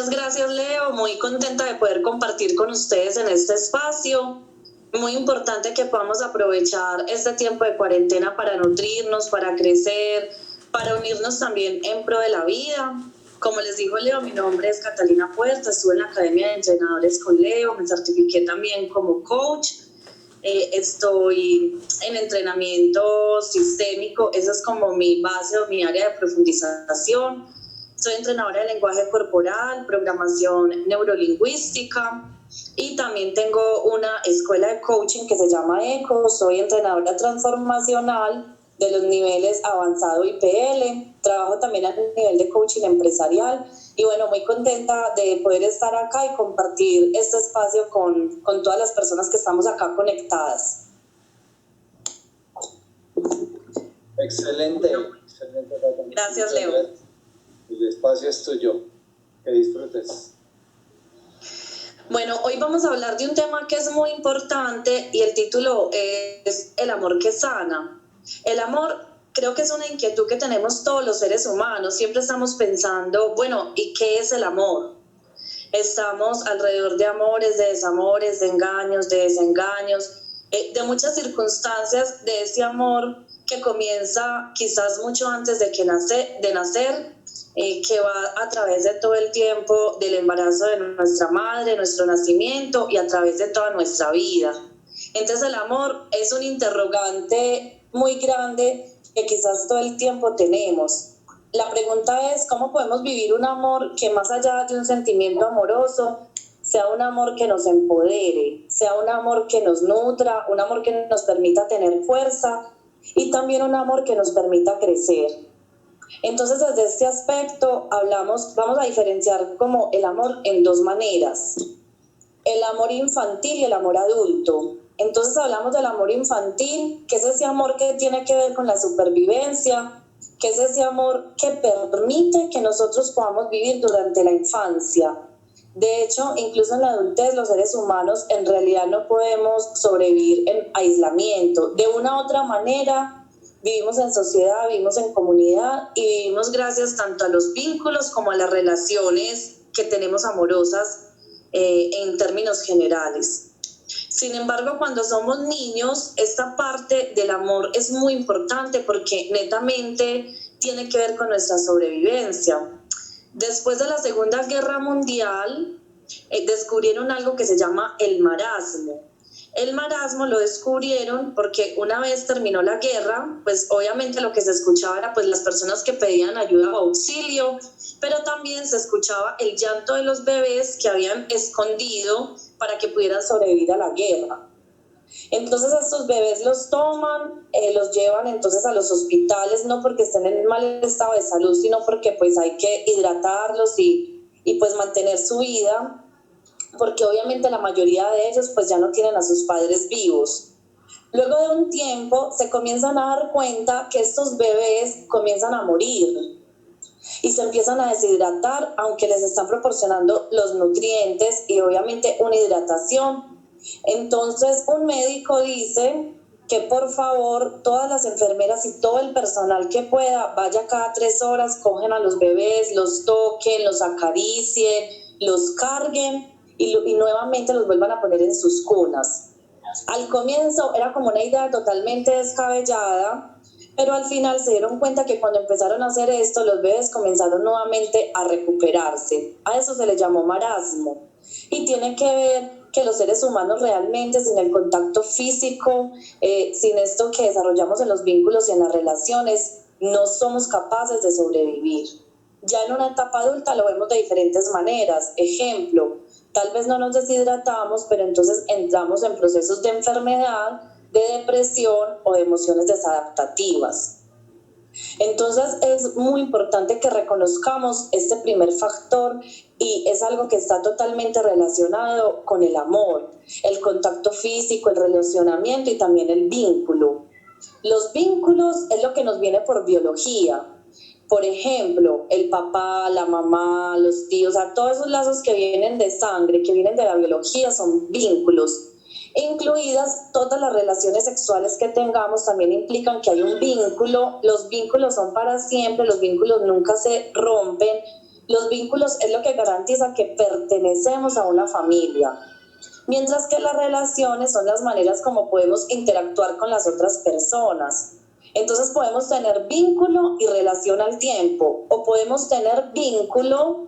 Muchas gracias, Leo. Muy contenta de poder compartir con ustedes en este espacio. Muy importante que podamos aprovechar este tiempo de cuarentena para nutrirnos, para crecer, para unirnos también en pro de la vida. Como les dijo Leo, mi nombre es Catalina Puerta, estuve en la Academia de Entrenadores con Leo, me certifiqué también como coach. Estoy en entrenamiento sistémico, esa es como mi base o mi área de profundización. Soy entrenadora de lenguaje corporal, programación neurolingüística y también tengo una escuela de coaching que se llama ECO. Soy entrenadora transformacional de los niveles avanzado y PL. Trabajo también a nivel de coaching empresarial y bueno, muy contenta de poder estar acá y compartir este espacio con todas las personas que estamos acá conectadas. Excelente. Gracias, Leo. El espacio es tuyo. Que disfrutes. Bueno, hoy vamos a hablar de un tema que es muy importante y el título es El amor que sana. El amor creo que es una inquietud que tenemos todos los seres humanos. Siempre estamos pensando, bueno, ¿y qué es el amor? Estamos alrededor de amores, de desamores, de engaños, de desengaños, de muchas circunstancias de ese amor que comienza quizás mucho antes de nacer, que va a través de todo el tiempo del embarazo de nuestra madre, nuestro nacimiento y a través de toda nuestra vida. Entonces el amor es un interrogante muy grande que quizás todo el tiempo tenemos. La pregunta es, ¿cómo podemos vivir un amor que más allá de un sentimiento amoroso, sea un amor que nos empodere, sea un amor que nos nutra, un amor que nos permita tener fuerza y también un amor que nos permita crecer? Entonces, desde este aspecto vamos a diferenciar como el amor en dos maneras: el amor infantil y el amor adulto. Entonces hablamos del amor infantil, que es ese amor que tiene que ver con la supervivencia, que es ese amor que permite que nosotros podamos vivir durante la infancia. De hecho, incluso en la adultez los seres humanos en realidad no podemos sobrevivir en aislamiento. De una u otra manera vivimos en sociedad, vivimos en comunidad y vivimos gracias tanto a los vínculos como a las relaciones que tenemos amorosas en términos generales. Sin embargo, cuando somos niños, esta parte del amor es muy importante porque netamente tiene que ver con nuestra sobrevivencia. Después de la Segunda Guerra Mundial, descubrieron algo que se llama el marasmo. El marasmo lo descubrieron porque una vez terminó la guerra, pues obviamente lo que se escuchaba era pues las personas que pedían ayuda o auxilio, pero también se escuchaba el llanto de los bebés que habían escondido para que pudieran sobrevivir a la guerra. Entonces a estos bebés los toman, los llevan entonces a los hospitales, no porque estén en mal estado de salud, sino porque pues hay que hidratarlos y pues mantener su vida, porque obviamente la mayoría de ellos pues ya no tienen a sus padres vivos. Luego de un tiempo se comienzan a dar cuenta que estos bebés comienzan a morir y se empiezan a deshidratar, aunque les están proporcionando los nutrientes y obviamente una hidratación. Entonces un médico dice que por favor todas las enfermeras y todo el personal que pueda vaya cada 3 horas, cogen a los bebés, los toquen, los acaricien, los carguen y nuevamente los vuelvan a poner en sus cunas. Al comienzo era como una idea totalmente descabellada, pero al final se dieron cuenta que cuando empezaron a hacer esto, los bebés comenzaron nuevamente a recuperarse. A eso se le llamó marasmo. Y tiene que ver que los seres humanos realmente sin el contacto físico, sin esto que desarrollamos en los vínculos y en las relaciones, no somos capaces de sobrevivir. Ya en una etapa adulta lo vemos de diferentes maneras. Ejemplo, tal vez no nos deshidratamos, pero entonces entramos en procesos de enfermedad, de depresión o de emociones desadaptativas. Entonces es muy importante que reconozcamos este primer factor y es algo que está totalmente relacionado con el amor, el contacto físico, el relacionamiento y también el vínculo. Los vínculos es lo que nos viene por biología. Por ejemplo, el papá, la mamá, los tíos, o sea, todos esos lazos que vienen de sangre, que vienen de la biología, son vínculos. Incluidas todas las relaciones sexuales que tengamos también implican que hay un vínculo. Los vínculos son para siempre, los vínculos nunca se rompen, Los vínculos es lo que garantiza que pertenecemos a una familia, mientras que las relaciones son las maneras como podemos interactuar con las otras personas. Entonces podemos tener vínculo y relación al tiempo, o podemos tener vínculo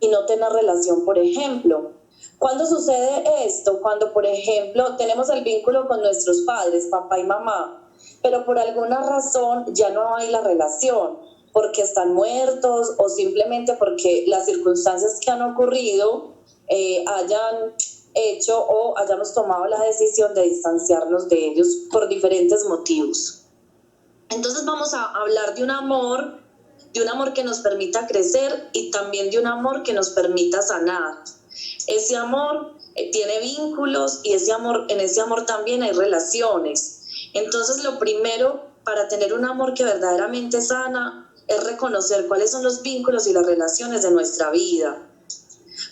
y no tener relación, por ejemplo. ¿Cuándo sucede esto? Cuando, por ejemplo, tenemos el vínculo con nuestros padres, papá y mamá, pero por alguna razón ya no hay la relación, porque están muertos o simplemente porque las circunstancias que han ocurrido hayan hecho o hayamos tomado la decisión de distanciarnos de ellos por diferentes motivos. Entonces vamos a hablar de un amor que nos permita crecer y también de un amor que nos permita sanar. Ese amor tiene vínculos y en ese amor también hay relaciones. Entonces lo primero para tener un amor que verdaderamente sana es reconocer cuáles son los vínculos y las relaciones de nuestra vida.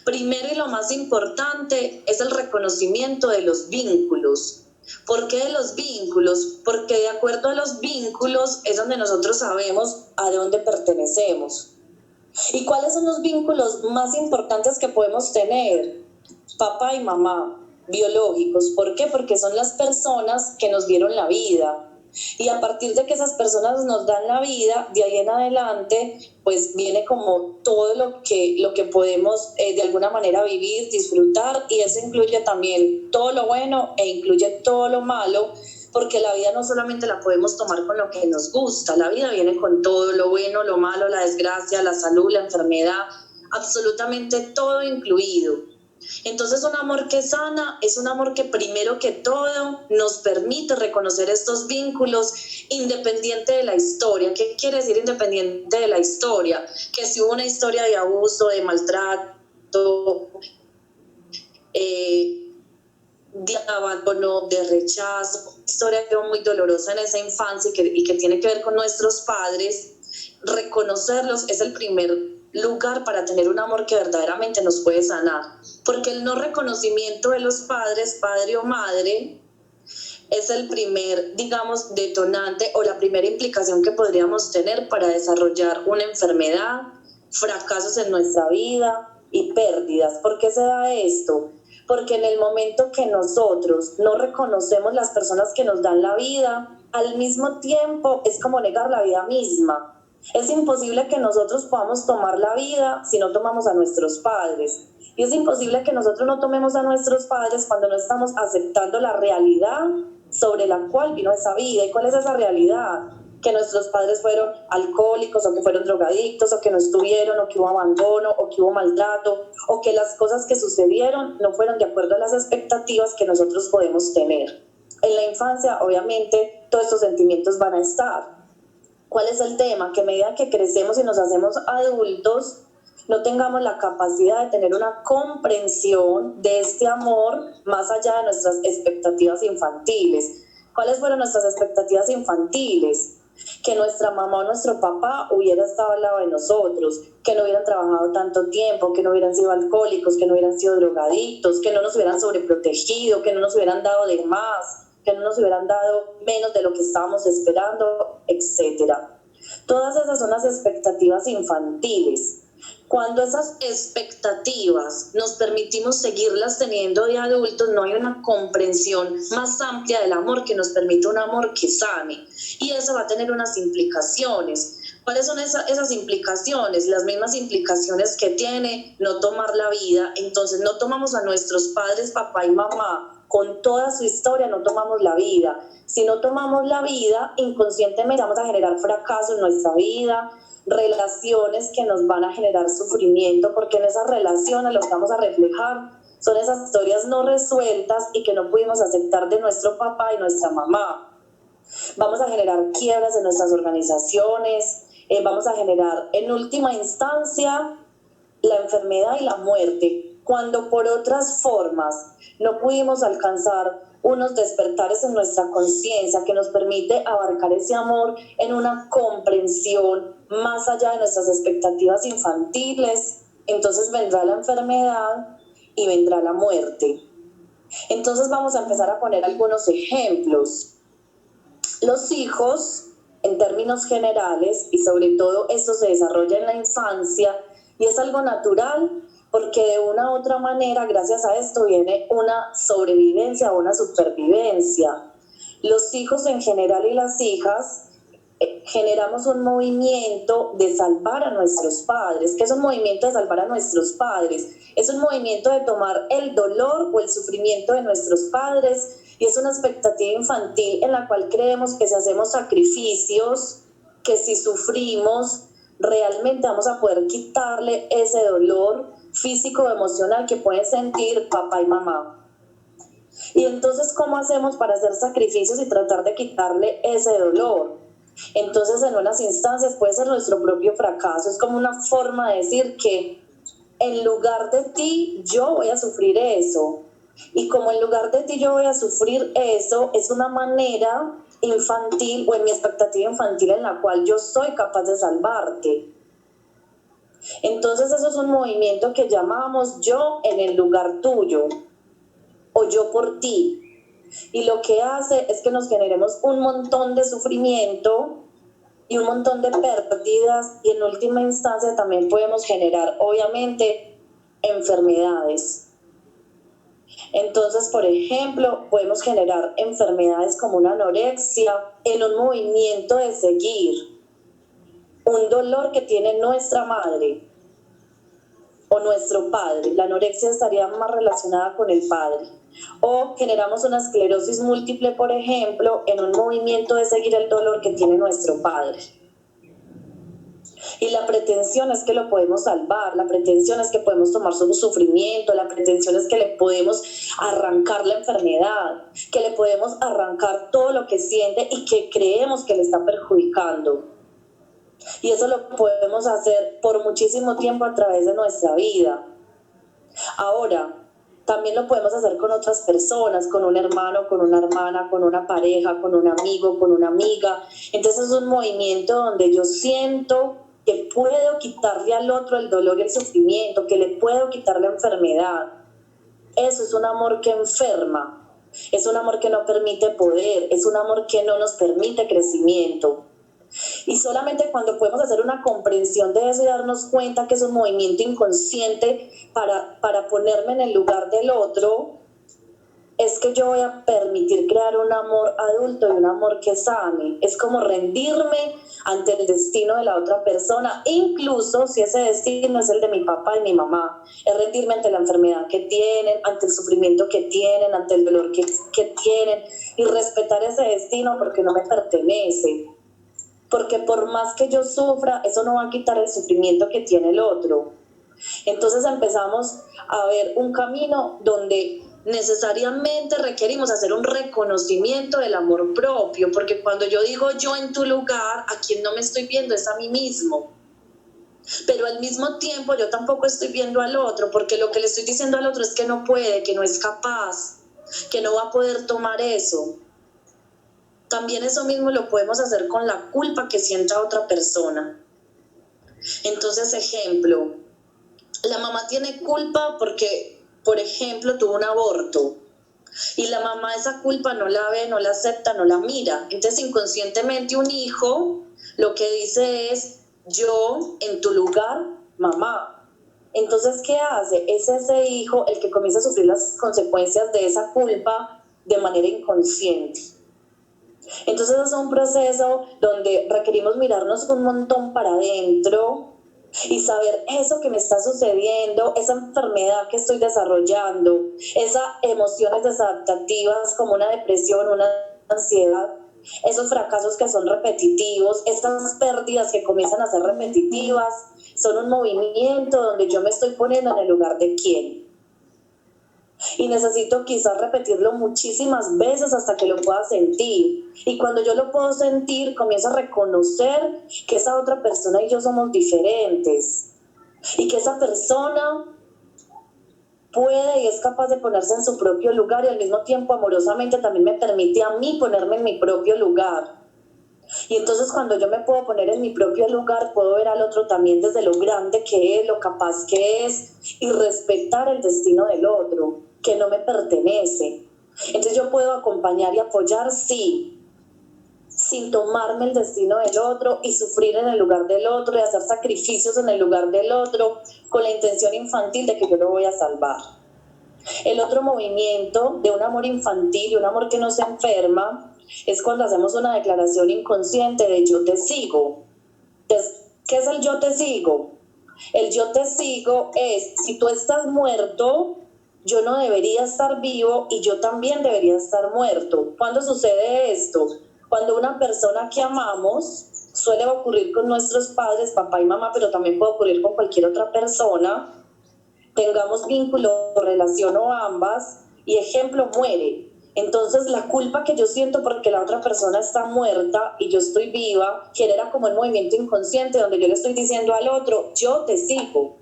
Primero y lo más importante es el reconocimiento de los vínculos. ¿Por qué de los vínculos? Porque de acuerdo a los vínculos es donde nosotros sabemos a dónde pertenecemos. ¿Y cuáles son los vínculos más importantes que podemos tener? Papá y mamá, biológicos. ¿Por qué? Porque son las personas que nos dieron la vida. Y a partir de que esas personas nos dan la vida, de ahí en adelante, pues viene como todo lo que podemos de alguna manera vivir, disfrutar, y eso incluye también todo lo bueno e incluye todo lo malo, porque la vida no solamente la podemos tomar con lo que nos gusta, la vida viene con todo lo bueno, lo malo, la desgracia, la salud, la enfermedad, absolutamente todo incluido. Entonces un amor que sana es un amor que primero que todo nos permite reconocer estos vínculos independiente de la historia. ¿Qué quiere decir independiente de la historia? Que si hubo una historia de abuso, de maltrato, de abandono, de rechazo, historia muy dolorosa en esa infancia y que tiene que ver con nuestros padres, reconocerlos es el primer lugar para tener un amor que verdaderamente nos puede sanar, porque el no reconocimiento de los padres, padre o madre, es el primer, digamos, detonante o la primera implicación que podríamos tener para desarrollar una enfermedad, fracasos en nuestra vida y pérdidas. ¿Por qué se da esto? Porque en el momento que nosotros no reconocemos las personas que nos dan la vida, al mismo tiempo es como negar la vida misma. Es imposible que nosotros podamos tomar la vida si no tomamos a nuestros padres. Y es imposible que nosotros no tomemos a nuestros padres cuando no estamos aceptando la realidad sobre la cual vino esa vida. ¿Y cuál es esa realidad? Que nuestros padres fueron alcohólicos, o que fueron drogadictos, o que no estuvieron, o que hubo abandono, o que hubo maltrato, o que las cosas que sucedieron no fueron de acuerdo a las expectativas que nosotros podemos tener. En la infancia, obviamente, todos estos sentimientos van a estar. ¿Cuál es el tema? Que a medida que crecemos y nos hacemos adultos, no tengamos la capacidad de tener una comprensión de este amor más allá de nuestras expectativas infantiles. ¿Cuáles fueron nuestras expectativas infantiles? Que nuestra mamá o nuestro papá hubiera estado al lado de nosotros, que no hubieran trabajado tanto tiempo, que no hubieran sido alcohólicos, que no hubieran sido drogadictos, que no nos hubieran sobreprotegido, que no nos hubieran dado de más, que no nos hubieran dado menos de lo que estábamos esperando, etc. Todas esas son las expectativas infantiles. Cuando esas expectativas nos permitimos seguirlas teniendo de adultos, no hay una comprensión más amplia del amor que nos permita un amor que sane. Y eso va a tener unas implicaciones. ¿Cuáles son esas implicaciones? Las mismas implicaciones que tiene no tomar la vida. Entonces no tomamos a nuestros padres, papá y mamá, con toda su historia, no tomamos la vida. Si no tomamos la vida, inconscientemente vamos a generar fracaso en nuestra vida, relaciones que nos van a generar sufrimiento, porque en esas relaciones lo que vamos a reflejar son esas historias no resueltas y que no pudimos aceptar de nuestro papá y nuestra mamá. Vamos a generar quiebras en nuestras organizaciones, vamos a generar en última instancia la enfermedad y la muerte, cuando por otras formas no pudimos alcanzar unos despertares en nuestra conciencia que nos permite abarcar ese amor en una comprensión más allá de nuestras expectativas infantiles. Entonces vendrá la enfermedad y vendrá la muerte. Entonces vamos a empezar a poner algunos ejemplos. Los hijos, en términos generales, y sobre todo esto se desarrolla en la infancia, Y es algo natural porque de una u otra manera, gracias a esto, viene una sobrevivencia o una supervivencia. Los hijos en general y las hijas generamos un movimiento de salvar a nuestros padres. ¿Qué es un movimiento de salvar a nuestros padres? Es un movimiento de tomar el dolor o el sufrimiento de nuestros padres, y es una expectativa infantil en la cual creemos que si hacemos sacrificios, que si sufrimos, realmente vamos a poder quitarle ese dolor físico o emocional que pueden sentir papá y mamá. Y entonces, ¿cómo hacemos para hacer sacrificios y tratar de quitarle ese dolor? Entonces, en unas instancias puede ser nuestro propio fracaso. Es como una forma de decir que en lugar de ti yo voy a sufrir eso, y como en lugar de ti yo voy a sufrir eso, es una manera infantil o en mi expectativa infantil en la cual yo soy capaz de salvarte. Entonces eso es un movimiento que llamamos yo en el lugar tuyo o yo por ti, y lo que hace es que nos generemos un montón de sufrimiento y un montón de pérdidas, y en última instancia también podemos generar obviamente enfermedades. Entonces, por ejemplo, podemos generar enfermedades como una anorexia en un movimiento de seguir un dolor que tiene nuestra madre o nuestro padre. La anorexia estaría más relacionada con el padre. O generamos una esclerosis múltiple, por ejemplo, en un movimiento de seguir el dolor que tiene nuestro padre. Y la pretensión es que lo podemos salvar, la pretensión es que podemos tomar su sufrimiento, la pretensión es que le podemos arrancar la enfermedad, que le podemos arrancar todo lo que siente y que creemos que le está perjudicando. Y eso lo podemos hacer por muchísimo tiempo a través de nuestra vida. Ahora, también lo podemos hacer con otras personas, con un hermano, con una hermana, con una pareja, con un amigo, con una amiga. Entonces es un movimiento donde yo siento que puedo quitarle al otro el dolor y el sufrimiento, que le puedo quitar la enfermedad. Eso es un amor que enferma, es un amor que no permite poder, es un amor que no nos permite crecimiento. Y solamente cuando podemos hacer una comprensión de eso y darnos cuenta que es un movimiento inconsciente para ponerme en el lugar del otro, es que yo voy a permitir crear un amor adulto y un amor que sane. Es como rendirme ante el destino de la otra persona, incluso si ese destino es el de mi papá y mi mamá. Es rendirme ante la enfermedad que tienen, ante el sufrimiento que tienen, ante el dolor que tienen, y respetar ese destino porque no me pertenece. Porque por más que yo sufra, eso no va a quitar el sufrimiento que tiene el otro. Entonces empezamos a ver un camino donde necesariamente requerimos hacer un reconocimiento del amor propio, porque cuando yo digo yo en tu lugar, a quien no me estoy viendo es a mí mismo. Pero al mismo tiempo yo tampoco estoy viendo al otro, porque lo que le estoy diciendo al otro es que no puede, que no es capaz, que no va a poder tomar eso. También eso mismo lo podemos hacer con la culpa que sienta otra persona. Entonces, ejemplo, la mamá tiene culpa porque, por ejemplo, tuvo un aborto, y la mamá esa culpa no la ve, no la acepta, no la mira. Entonces, inconscientemente un hijo lo que dice es, yo en tu lugar, mamá. Entonces, ¿qué hace? Es ese hijo el que comienza a sufrir las consecuencias de esa culpa de manera inconsciente. Entonces es un proceso donde requerimos mirarnos un montón para adentro y saber eso que me está sucediendo, esa enfermedad que estoy desarrollando, esas emociones desadaptativas como una depresión, una ansiedad, esos fracasos que son repetitivos, esas pérdidas que comienzan a ser repetitivas, son un movimiento donde yo me estoy poniendo en el lugar de quién. Y necesito quizás repetirlo muchísimas veces hasta que lo pueda sentir. Y cuando yo lo puedo sentir, comienzo a reconocer que esa otra persona y yo somos diferentes. Y que esa persona puede y es capaz de ponerse en su propio lugar, y al mismo tiempo amorosamente también me permite a mí ponerme en mi propio lugar. Y entonces cuando yo me puedo poner en mi propio lugar, puedo ver al otro también desde lo grande que es, lo capaz que es, y respetar el destino del otro, que no me pertenece. Entonces yo puedo acompañar y apoyar, sí, sin tomarme el destino del otro y sufrir en el lugar del otro y hacer sacrificios en el lugar del otro con la intención infantil de que yo lo voy a salvar. El otro movimiento de un amor infantil y un amor que no se enferma es cuando hacemos una declaración inconsciente de yo te sigo. Entonces, ¿qué es el yo te sigo? El yo te sigo es, si tú estás muerto, yo no debería estar vivo y yo también debería estar muerto. ¿Cuándo sucede esto? Cuando una persona que amamos, suele ocurrir con nuestros padres, papá y mamá, pero también puede ocurrir con cualquier otra persona, tengamos vínculo, relación o ambas, y ejemplo, muere. Entonces la culpa que yo siento porque la otra persona está muerta y yo estoy viva, genera como un movimiento inconsciente donde yo le estoy diciendo al otro, yo te sigo.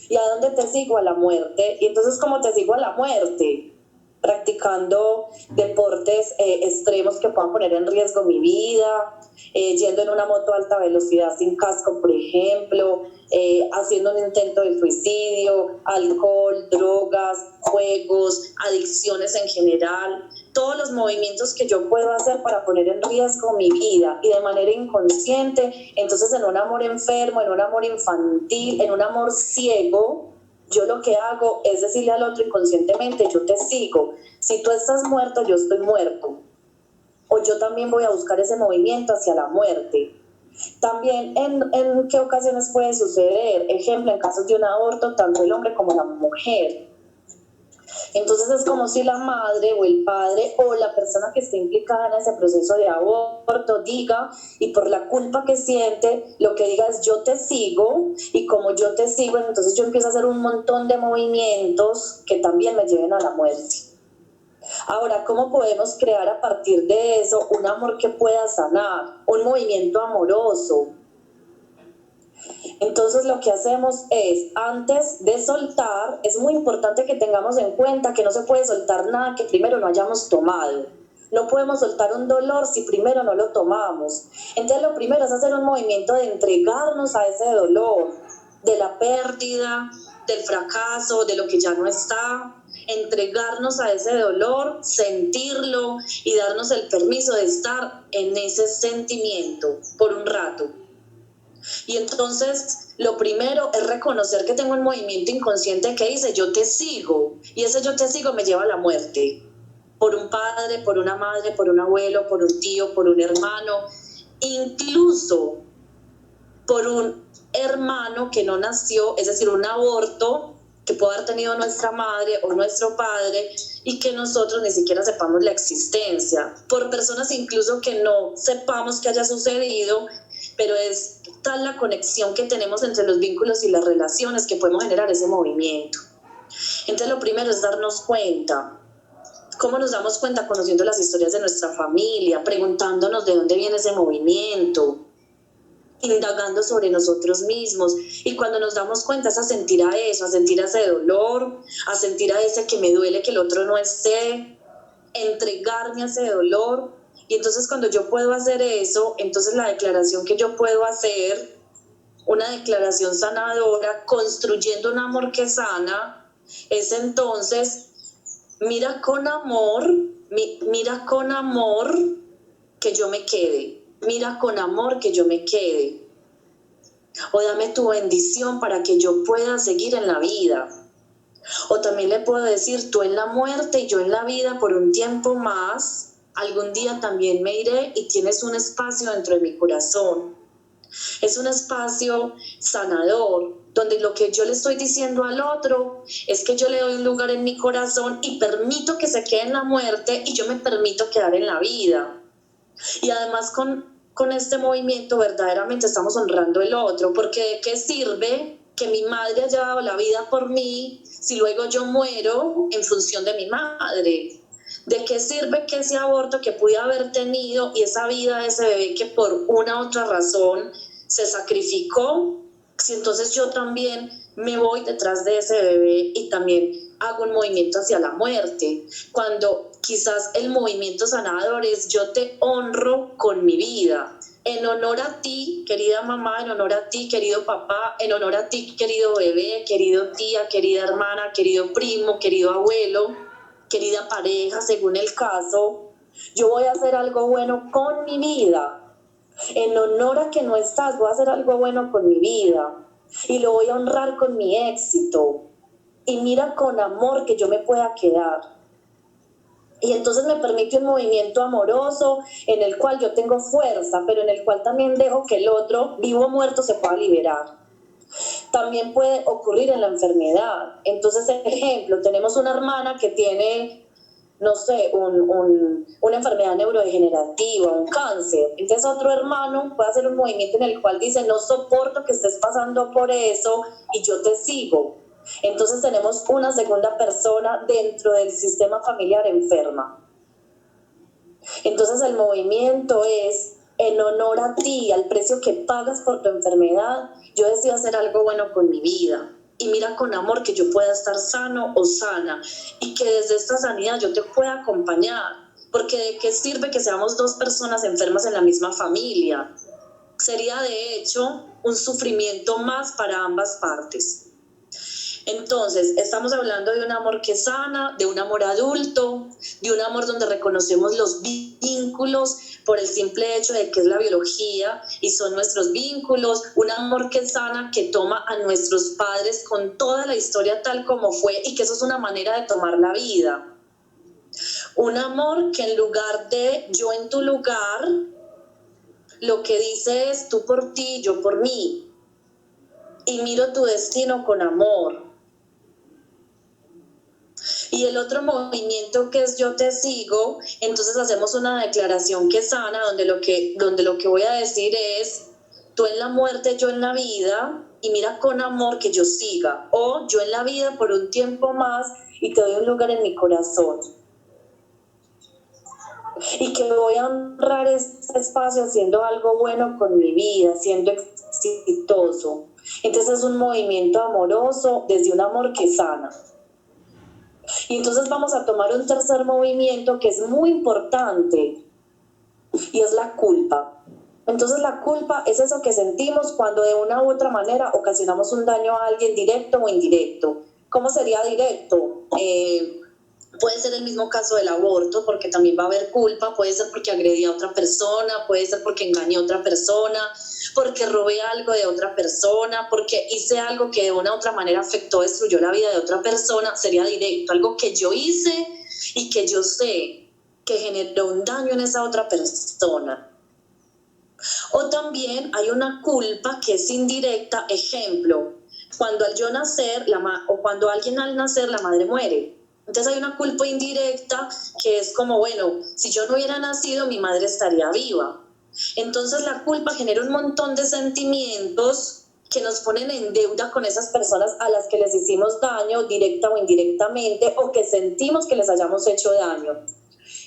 ¿Y a dónde te sigo? A la muerte. Y entonces, ¿cómo te sigo a la muerte? Practicando deportes extremos que puedan poner en riesgo mi vida, yendo en una moto a alta velocidad sin casco, por ejemplo, haciendo un intento de suicidio, alcohol, drogas, juegos, adicciones en general, todos los movimientos que yo puedo hacer para poner en riesgo mi vida y de manera inconsciente. Entonces, en un amor enfermo, en un amor infantil, en un amor ciego, yo lo que hago es decirle al otro inconscientemente, yo te sigo. Si tú estás muerto, yo estoy muerto. O yo también voy a buscar ese movimiento hacia la muerte. También, ¿en qué ocasiones puede suceder? Ejemplo, en casos de un aborto, tanto el hombre como la mujer. Entonces es como si la madre o el padre o la persona que esté implicada en ese proceso de aborto diga, y por la culpa que siente, lo que diga es yo te sigo, y como yo te sigo, entonces yo empiezo a hacer un montón de movimientos que también me lleven a la muerte. Ahora, ¿cómo podemos crear a partir de eso un amor que pueda sanar, un movimiento amoroso? Entonces lo que hacemos es, antes de soltar, es muy importante que tengamos en cuenta que no se puede soltar nada que primero no hayamos tomado. No podemos soltar un dolor si primero no lo tomamos. Entonces lo primero es hacer un movimiento de entregarnos a ese dolor, de la pérdida, del fracaso, de lo que ya no está. Entregarnos a ese dolor, sentirlo y darnos el permiso de estar en ese sentimiento por un rato. Y entonces lo primero es reconocer que tengo un movimiento inconsciente que dice yo te sigo, y ese yo te sigo me lleva a la muerte, por un padre, por una madre, por un abuelo, por un tío, por un hermano, incluso por un hermano que no nació, es decir, un aborto que puede haber tenido nuestra madre o nuestro padre y que nosotros ni siquiera sepamos la existencia, por personas incluso que no sepamos que haya sucedido, pero es tal la conexión que tenemos entre los vínculos y las relaciones que podemos generar ese movimiento. Entonces lo primero es darnos cuenta. ¿Cómo nos damos cuenta? Conociendo las historias de nuestra familia, preguntándonos de dónde viene ese movimiento, indagando sobre nosotros mismos, y cuando nos damos cuenta es a sentir a eso, a sentir a ese dolor, a sentir a ese que me duele que el otro no esté, entregarme a ese dolor. Y entonces cuando yo puedo hacer eso, entonces la declaración que yo puedo hacer, una declaración sanadora, construyendo un amor que sana, es entonces, mira con amor que yo me quede. Mira con amor que yo me quede. O dame tu bendición para que yo pueda seguir en la vida. O también le puedo decir, tú en la muerte y yo en la vida por un tiempo más, algún día también me iré y tienes un espacio dentro de mi corazón. Es un espacio sanador, donde lo que yo le estoy diciendo al otro es que yo le doy un lugar en mi corazón y permito que se quede en la muerte y yo me permito quedar en la vida. Y además con este movimiento verdaderamente estamos honrando el otro, porque ¿de qué sirve que mi madre haya dado la vida por mí si luego yo muero en función de mi madre? ¿De qué sirve que ese aborto que pude haber tenido y esa vida de ese bebé que por una u otra razón se sacrificó, si entonces yo también me voy detrás de ese bebé y también hago un movimiento hacia la muerte? Cuando quizás el movimiento sanador es yo te honro con mi vida, en honor a ti, querida mamá, en honor a ti, querido papá, en honor a ti, querido bebé, querido tía, querida hermana, querido primo, querido abuelo, querida pareja, según el caso. Yo voy a hacer algo bueno con mi vida. En honor a que no estás, voy a hacer algo bueno con mi vida. Y lo voy a honrar con mi éxito. Y mira con amor que yo me pueda quedar. Y entonces me permite un movimiento amoroso en el cual yo tengo fuerza, pero en el cual también dejo que el otro, vivo o muerto, se pueda liberar. También puede ocurrir en la enfermedad. Entonces, ejemplo, tenemos una hermana que tiene, no sé, una enfermedad neurodegenerativa, un cáncer. Entonces otro hermano puede hacer un movimiento en el cual dice, no soporto que estés pasando por eso y yo te sigo. Entonces tenemos una segunda persona dentro del sistema familiar enferma. Entonces el movimiento es en honor a ti, al precio que pagas por tu enfermedad, yo decido hacer algo bueno con mi vida. Y mira con amor que yo pueda estar sano o sana y que desde esta sanidad yo te pueda acompañar. Porque ¿de qué sirve que seamos dos personas enfermas en la misma familia? Sería de hecho un sufrimiento más para ambas partes. Entonces, estamos hablando de un amor que sana, de un amor adulto, de un amor donde reconocemos los vínculos por el simple hecho de que es la biología y son nuestros vínculos, un amor que sana, que toma a nuestros padres con toda la historia tal como fue y que eso es una manera de tomar la vida. Un amor que en lugar de yo en tu lugar, lo que dice es tú por ti, yo por mí. Y miro tu destino con amor. Y el otro movimiento que es yo te sigo, entonces hacemos una declaración que sana, donde lo que voy a decir es, tú en la muerte, yo en la vida, y mira con amor que yo siga, o yo en la vida por un tiempo más y te doy un lugar en mi corazón. Y que voy a honrar este espacio haciendo algo bueno con mi vida, siendo exitoso. Entonces es un movimiento amoroso desde un amor que sana. Y entonces vamos a tomar un tercer movimiento que es muy importante y es la culpa. Entonces la culpa es eso que sentimos cuando de una u otra manera ocasionamos un daño a alguien directo o indirecto. ¿Cómo sería directo? Puede ser el mismo caso del aborto, porque también va a haber culpa, puede ser porque agredí a otra persona, puede ser porque engañé a otra persona, porque robé algo de otra persona, porque hice algo que de una u otra manera afectó, destruyó la vida de otra persona, sería directo, algo que yo hice y que yo sé que generó un daño en esa otra persona. O también hay una culpa que es indirecta, ejemplo, cuando al yo nacer, o cuando alguien al nacer la madre muere. Entonces hay una culpa indirecta que es como, bueno, si yo no hubiera nacido, mi madre estaría viva. Entonces la culpa genera un montón de sentimientos que nos ponen en deuda con esas personas a las que les hicimos daño, directa o indirectamente, o que sentimos que les hayamos hecho daño.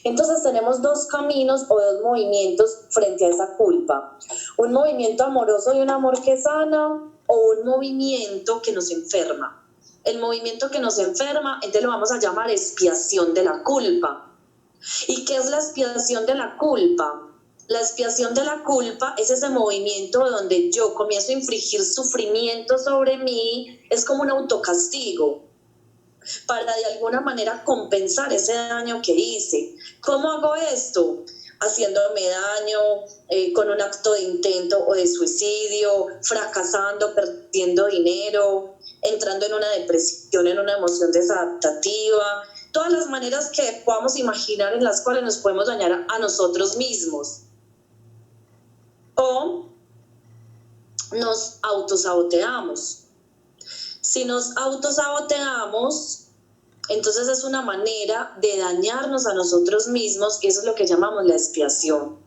Entonces tenemos dos caminos o dos movimientos frente a esa culpa. Un movimiento amoroso y un amor que sana, o un movimiento que nos enferma. El movimiento que nos enferma, entonces lo vamos a llamar expiación de la culpa. ¿Y qué es la expiación de la culpa? La expiación de la culpa es ese movimiento donde yo comienzo a infligir sufrimiento sobre mí, es como un autocastigo, para de alguna manera compensar ese daño que hice. ¿Cómo hago esto? Haciéndome daño, con un acto de intento o de suicidio, fracasando, perdiendo dinero, entrando en una depresión, en una emoción desadaptativa, todas las maneras que podamos imaginar en las cuales nos podemos dañar a nosotros mismos. O nos autosaboteamos. Si nos autosaboteamos, entonces es una manera de dañarnos a nosotros mismos y eso es lo que llamamos la expiación.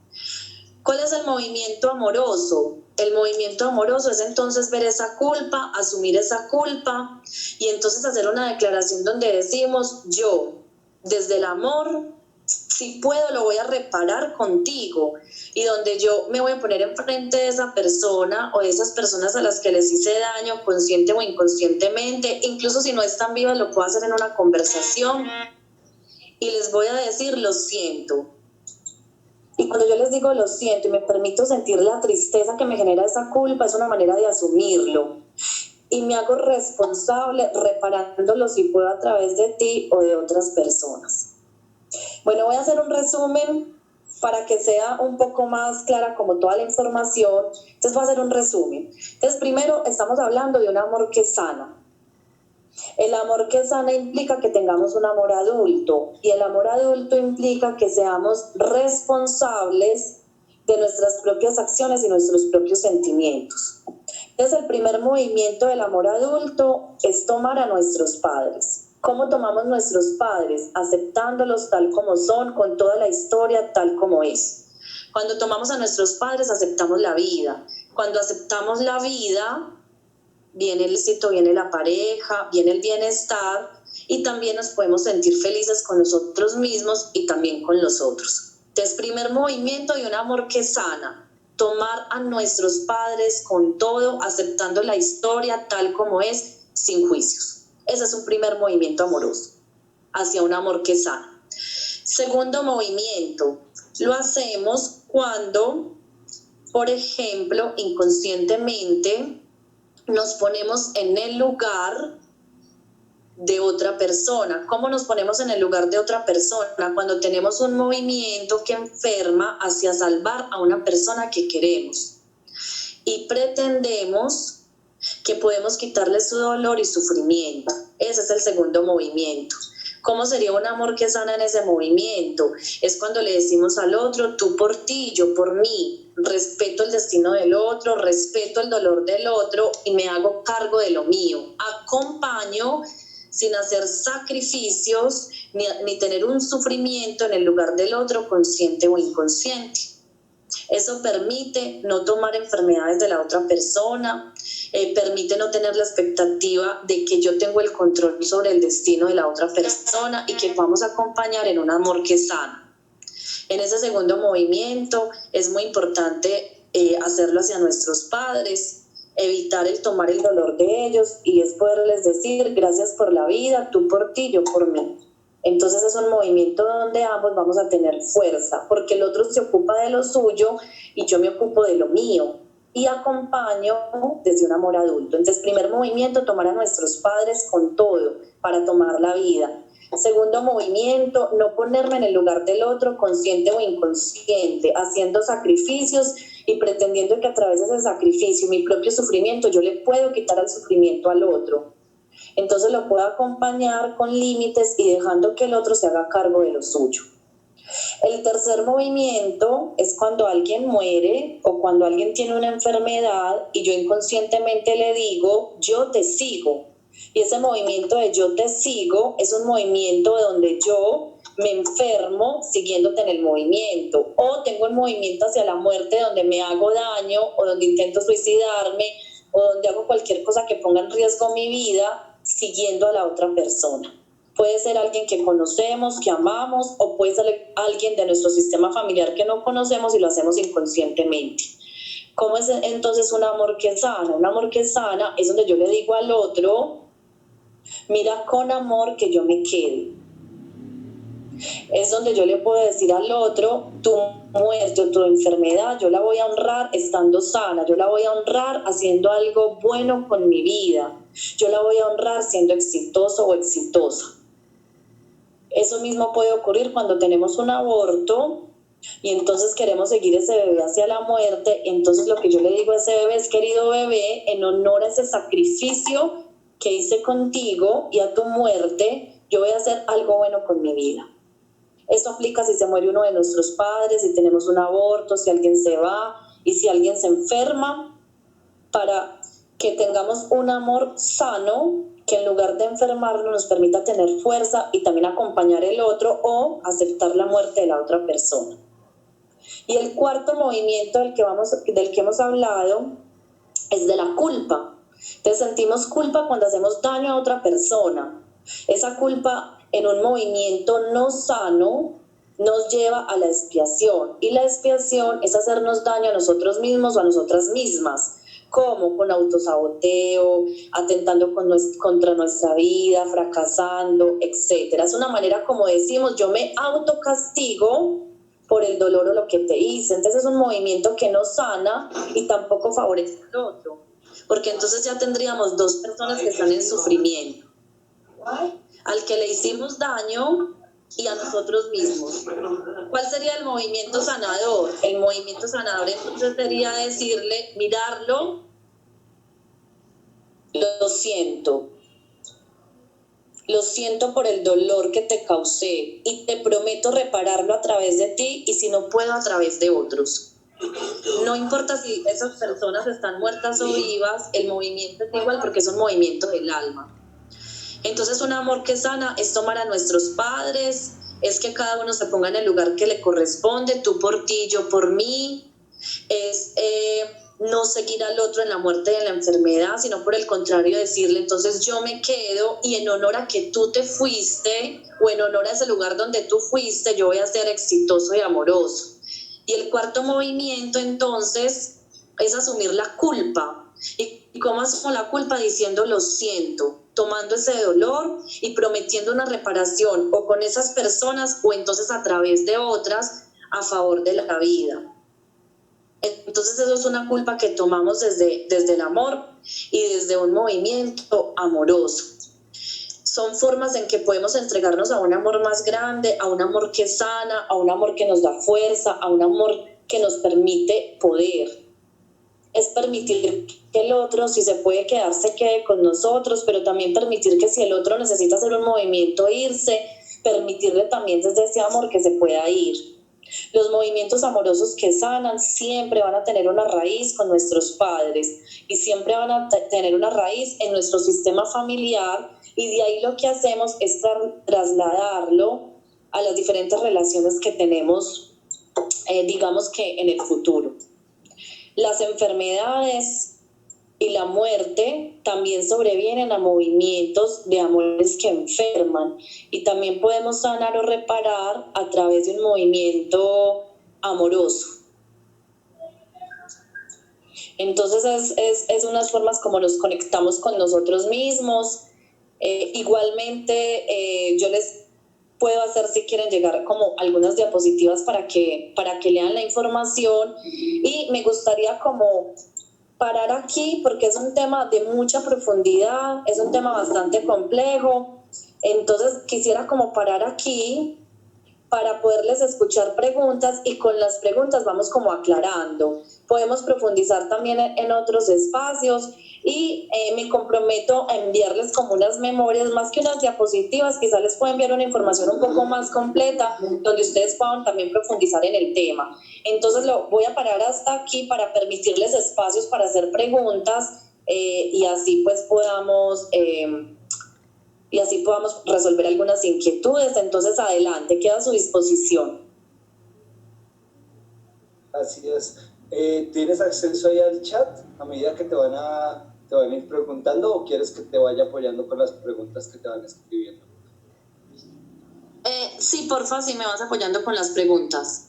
¿Cuál es el movimiento amoroso? El movimiento amoroso es entonces ver esa culpa, asumir esa culpa y entonces hacer una declaración donde decimos, yo, desde el amor, si puedo lo voy a reparar contigo, y donde yo me voy a poner enfrente de esa persona o de esas personas a las que les hice daño, consciente o inconscientemente, incluso si no están vivas lo puedo hacer en una conversación y les voy a decir lo siento. Y cuando yo les digo lo siento y me permito sentir la tristeza que me genera esa culpa, es una manera de asumirlo. Y me hago responsable reparándolo si puedo a través de ti o de otras personas. Bueno, voy a hacer un resumen para que sea un poco más clara como toda la información. Entonces voy a hacer un resumen. Entonces primero estamos hablando de un amor que sana. El amor que sana implica que tengamos un amor adulto, y el amor adulto implica que seamos responsables de nuestras propias acciones y nuestros propios sentimientos. Entonces el primer movimiento del amor adulto es tomar a nuestros padres. ¿Cómo tomamos nuestros padres? Aceptándolos tal como son, con toda la historia tal como es. Cuando tomamos a nuestros padres, aceptamos la vida. Cuando aceptamos la vida, viene el éxito, viene la pareja, viene el bienestar, y también nos podemos sentir felices con nosotros mismos y también con los otros. Entonces, primer movimiento de un amor que sana, tomar a nuestros padres con todo, aceptando la historia tal como es, sin juicios. Ese es un primer movimiento amoroso, hacia un amor que sana. Segundo movimiento, lo hacemos cuando, por ejemplo, inconscientemente, nos ponemos en el lugar de otra persona. ¿Cómo nos ponemos en el lugar de otra persona? Cuando tenemos un movimiento que enferma hacia salvar a una persona que queremos y pretendemos que podemos quitarle su dolor y sufrimiento. Ese es el segundo movimiento. ¿Cómo sería un amor que sana en ese movimiento? Es cuando le decimos al otro, tú por ti, yo por mí. Respeto el destino del otro, respeto el dolor del otro y me hago cargo de lo mío. Acompaño sin hacer sacrificios ni tener un sufrimiento en el lugar del otro, consciente o inconsciente. Eso permite no tomar enfermedades de la otra persona, permite no tener la expectativa de que yo tengo el control sobre el destino de la otra persona y que vamos a acompañar en un amor que sana. En ese segundo movimiento es muy importante hacerlo hacia nuestros padres, evitar el tomar el dolor de ellos, y es poderles decir gracias por la vida, tú por ti, yo por mí. Entonces es un movimiento donde ambos vamos a tener fuerza, porque el otro se ocupa de lo suyo y yo me ocupo de lo mío, y acompaño desde un amor adulto. Entonces, primer movimiento, tomar a nuestros padres con todo para tomar la vida. Segundo movimiento, no ponerme en el lugar del otro, consciente o inconsciente, haciendo sacrificios y pretendiendo que a través de ese sacrificio y mi propio sufrimiento yo le puedo quitar el sufrimiento al otro. Entonces lo puedo acompañar con límites y dejando que el otro se haga cargo de lo suyo. El tercer movimiento es cuando alguien muere o cuando alguien tiene una enfermedad y yo inconscientemente le digo, yo te sigo. Y ese movimiento de yo te sigo es un movimiento donde yo me enfermo siguiéndote en el movimiento, o tengo un movimiento hacia la muerte donde me hago daño o donde intento suicidarme o donde hago cualquier cosa que ponga en riesgo mi vida siguiendo a la otra persona. Puede ser alguien que conocemos, que amamos, o puede ser alguien de nuestro sistema familiar que no conocemos y lo hacemos inconscientemente. ¿Cómo es entonces un amor que sana? Un amor que sana es donde yo le digo al otro, mira con amor que yo me quede. Es donde yo le puedo decir al otro, tu muerte o tu enfermedad, yo la voy a honrar estando sana, yo la voy a honrar haciendo algo bueno con mi vida, yo la voy a honrar siendo exitoso o exitosa. Eso mismo puede ocurrir cuando tenemos un aborto y entonces queremos seguir ese bebé hacia la muerte. Entonces lo que yo le digo a ese bebé es, querido bebé, en honor a ese sacrificio que hice contigo y a tu muerte, yo voy a hacer algo bueno con mi vida. Eso aplica si se muere uno de nuestros padres, si tenemos un aborto, si alguien se va y si alguien se enferma, para que tengamos un amor sano que en lugar de enfermarnos nos permita tener fuerza y también acompañar el otro o aceptar la muerte de la otra persona. Y el cuarto movimiento del que hemos hablado es de la culpa. Entonces sentimos culpa cuando hacemos daño a otra persona. Esa culpa en un movimiento no sano nos lleva a la expiación, y la expiación es hacernos daño a nosotros mismos o a nosotras mismas. ¿Cómo? Con autosaboteo, atentando contra nuestra vida, fracasando, etc. Es una manera como decimos, yo me autocastigo por el dolor o lo que te hice. Entonces es un movimiento que no sana y tampoco favorece al otro, porque entonces ya tendríamos dos personas que están en sufrimiento. Al que le hicimos daño y a nosotros mismos. ¿Cuál sería el movimiento sanador? El movimiento sanador entonces sería decirle, mirarlo, lo siento por el dolor que te causé y te prometo repararlo a través de ti y si no puedo a través de otros. No importa si esas personas están muertas o vivas, el movimiento es igual porque es un movimiento del alma. Entonces un amor que sana es tomar a nuestros padres, es que cada uno se ponga en el lugar que le corresponde, tú por ti, yo por mí, es no seguir al otro en la muerte y en la enfermedad, sino por el contrario decirle, entonces yo me quedo y en honor a que tú te fuiste o en honor a ese lugar donde tú fuiste, yo voy a ser exitoso y amoroso. Y el cuarto movimiento entonces es asumir la culpa. ¿Y cómo asumo la culpa? Diciendo lo siento, tomando ese dolor y prometiendo una reparación o con esas personas o entonces a través de otras a favor de la vida. Entonces eso es una culpa que tomamos desde el amor y desde un movimiento amoroso. Son formas en que podemos entregarnos a un amor más grande, a un amor que sana, a un amor que nos da fuerza, a un amor que nos permite poder. Es permitir que el otro, si se puede quedar, se quede con nosotros, pero también permitir que si el otro necesita hacer un movimiento, irse, permitirle también desde ese amor que se pueda ir. Los movimientos amorosos que sanan siempre van a tener una raíz con nuestros padres y siempre van a tener una raíz en nuestro sistema familiar y de ahí lo que hacemos es trasladarlo a las diferentes relaciones que tenemos, digamos que en el futuro. Las enfermedades y la muerte también sobrevienen a movimientos de amores que enferman y también podemos sanar o reparar a través de un movimiento amoroso. Entonces es unas formas como nos conectamos con nosotros mismos. Igualmente yo les puedo hacer, si quieren, llegar como algunas diapositivas para que lean la información y me gustaría como parar aquí porque es un tema de mucha profundidad, es un tema bastante complejo, entonces quisiera como parar aquí para poderles escuchar preguntas y con las preguntas vamos como aclarando. Podemos profundizar también en otros espacios y me comprometo a enviarles como unas memorias, más que unas diapositivas, quizás les puedo enviar una información un poco más completa donde ustedes puedan también profundizar en el tema. Entonces lo voy a parar hasta aquí para permitirles espacios para hacer preguntas y así pues podamos resolver algunas inquietudes. Entonces adelante, queda a su disposición. Así es. ¿Tienes acceso ahí al chat a medida que te van a ir preguntando o quieres que te vaya apoyando con las preguntas que te van escribiendo? Sí, porfa, si me vas apoyando con las preguntas.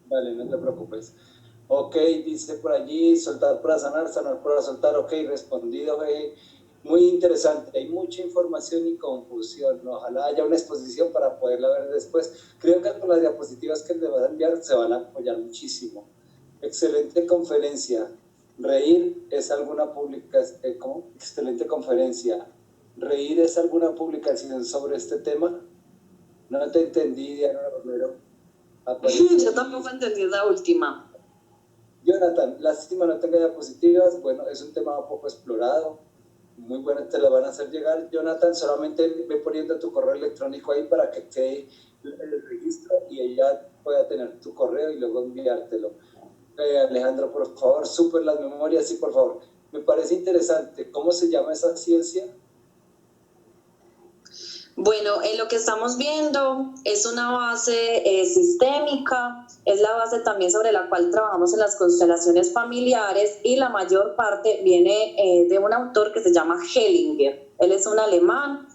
Vale, no te preocupes. Ok, dice por allí, soltar para sanar, sanar para soltar. Ok, respondido. Muy interesante, hay mucha información y confusión. Ojalá haya una exposición para poderla ver después. Creo que con las diapositivas que les vas a enviar se van a apoyar muchísimo. Excelente conferencia. Reír es alguna publicación. ¿Cómo? Excelente conferencia. ¿Reír es alguna publicación sobre este tema? No te entendí, Diana Romero. Yo tampoco entendí la última. Jonathan, lástima no tenga diapositivas. Bueno, es un tema un poco explorado. Muy bueno, te lo van a hacer llegar. Jonathan, solamente ve poniendo tu correo electrónico ahí para que quede el registro y ella pueda tener tu correo y luego enviártelo. Alejandro, por favor, súper las memorias, sí, por favor. Me parece interesante. ¿Cómo se llama esa ciencia? Bueno, lo que estamos viendo es una base sistémica, es la base también sobre la cual trabajamos en las constelaciones familiares y la mayor parte viene de un autor que se llama Hellinger. Él es un alemán,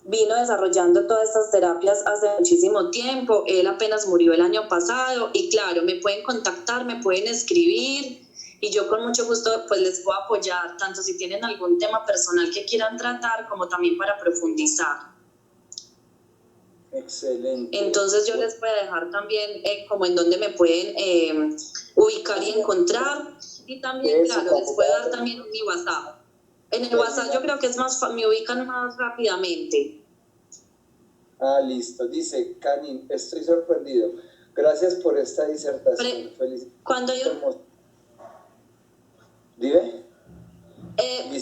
vino desarrollando todas estas terapias hace muchísimo tiempo, él apenas murió el año pasado y claro, me pueden contactar, me pueden escribir y yo con mucho gusto pues les puedo apoyar, tanto si tienen algún tema personal que quieran tratar como también para profundizar. Excelente. Entonces yo les voy a dejar también como en donde me pueden ubicar y encontrar y también, claro, les puedo dar también mi WhatsApp. En el WhatsApp yo creo que es me ubican más rápidamente. Ah, listo. Dice, Canin, estoy sorprendido. Gracias por esta disertación. Cuando yo... ¿Dime?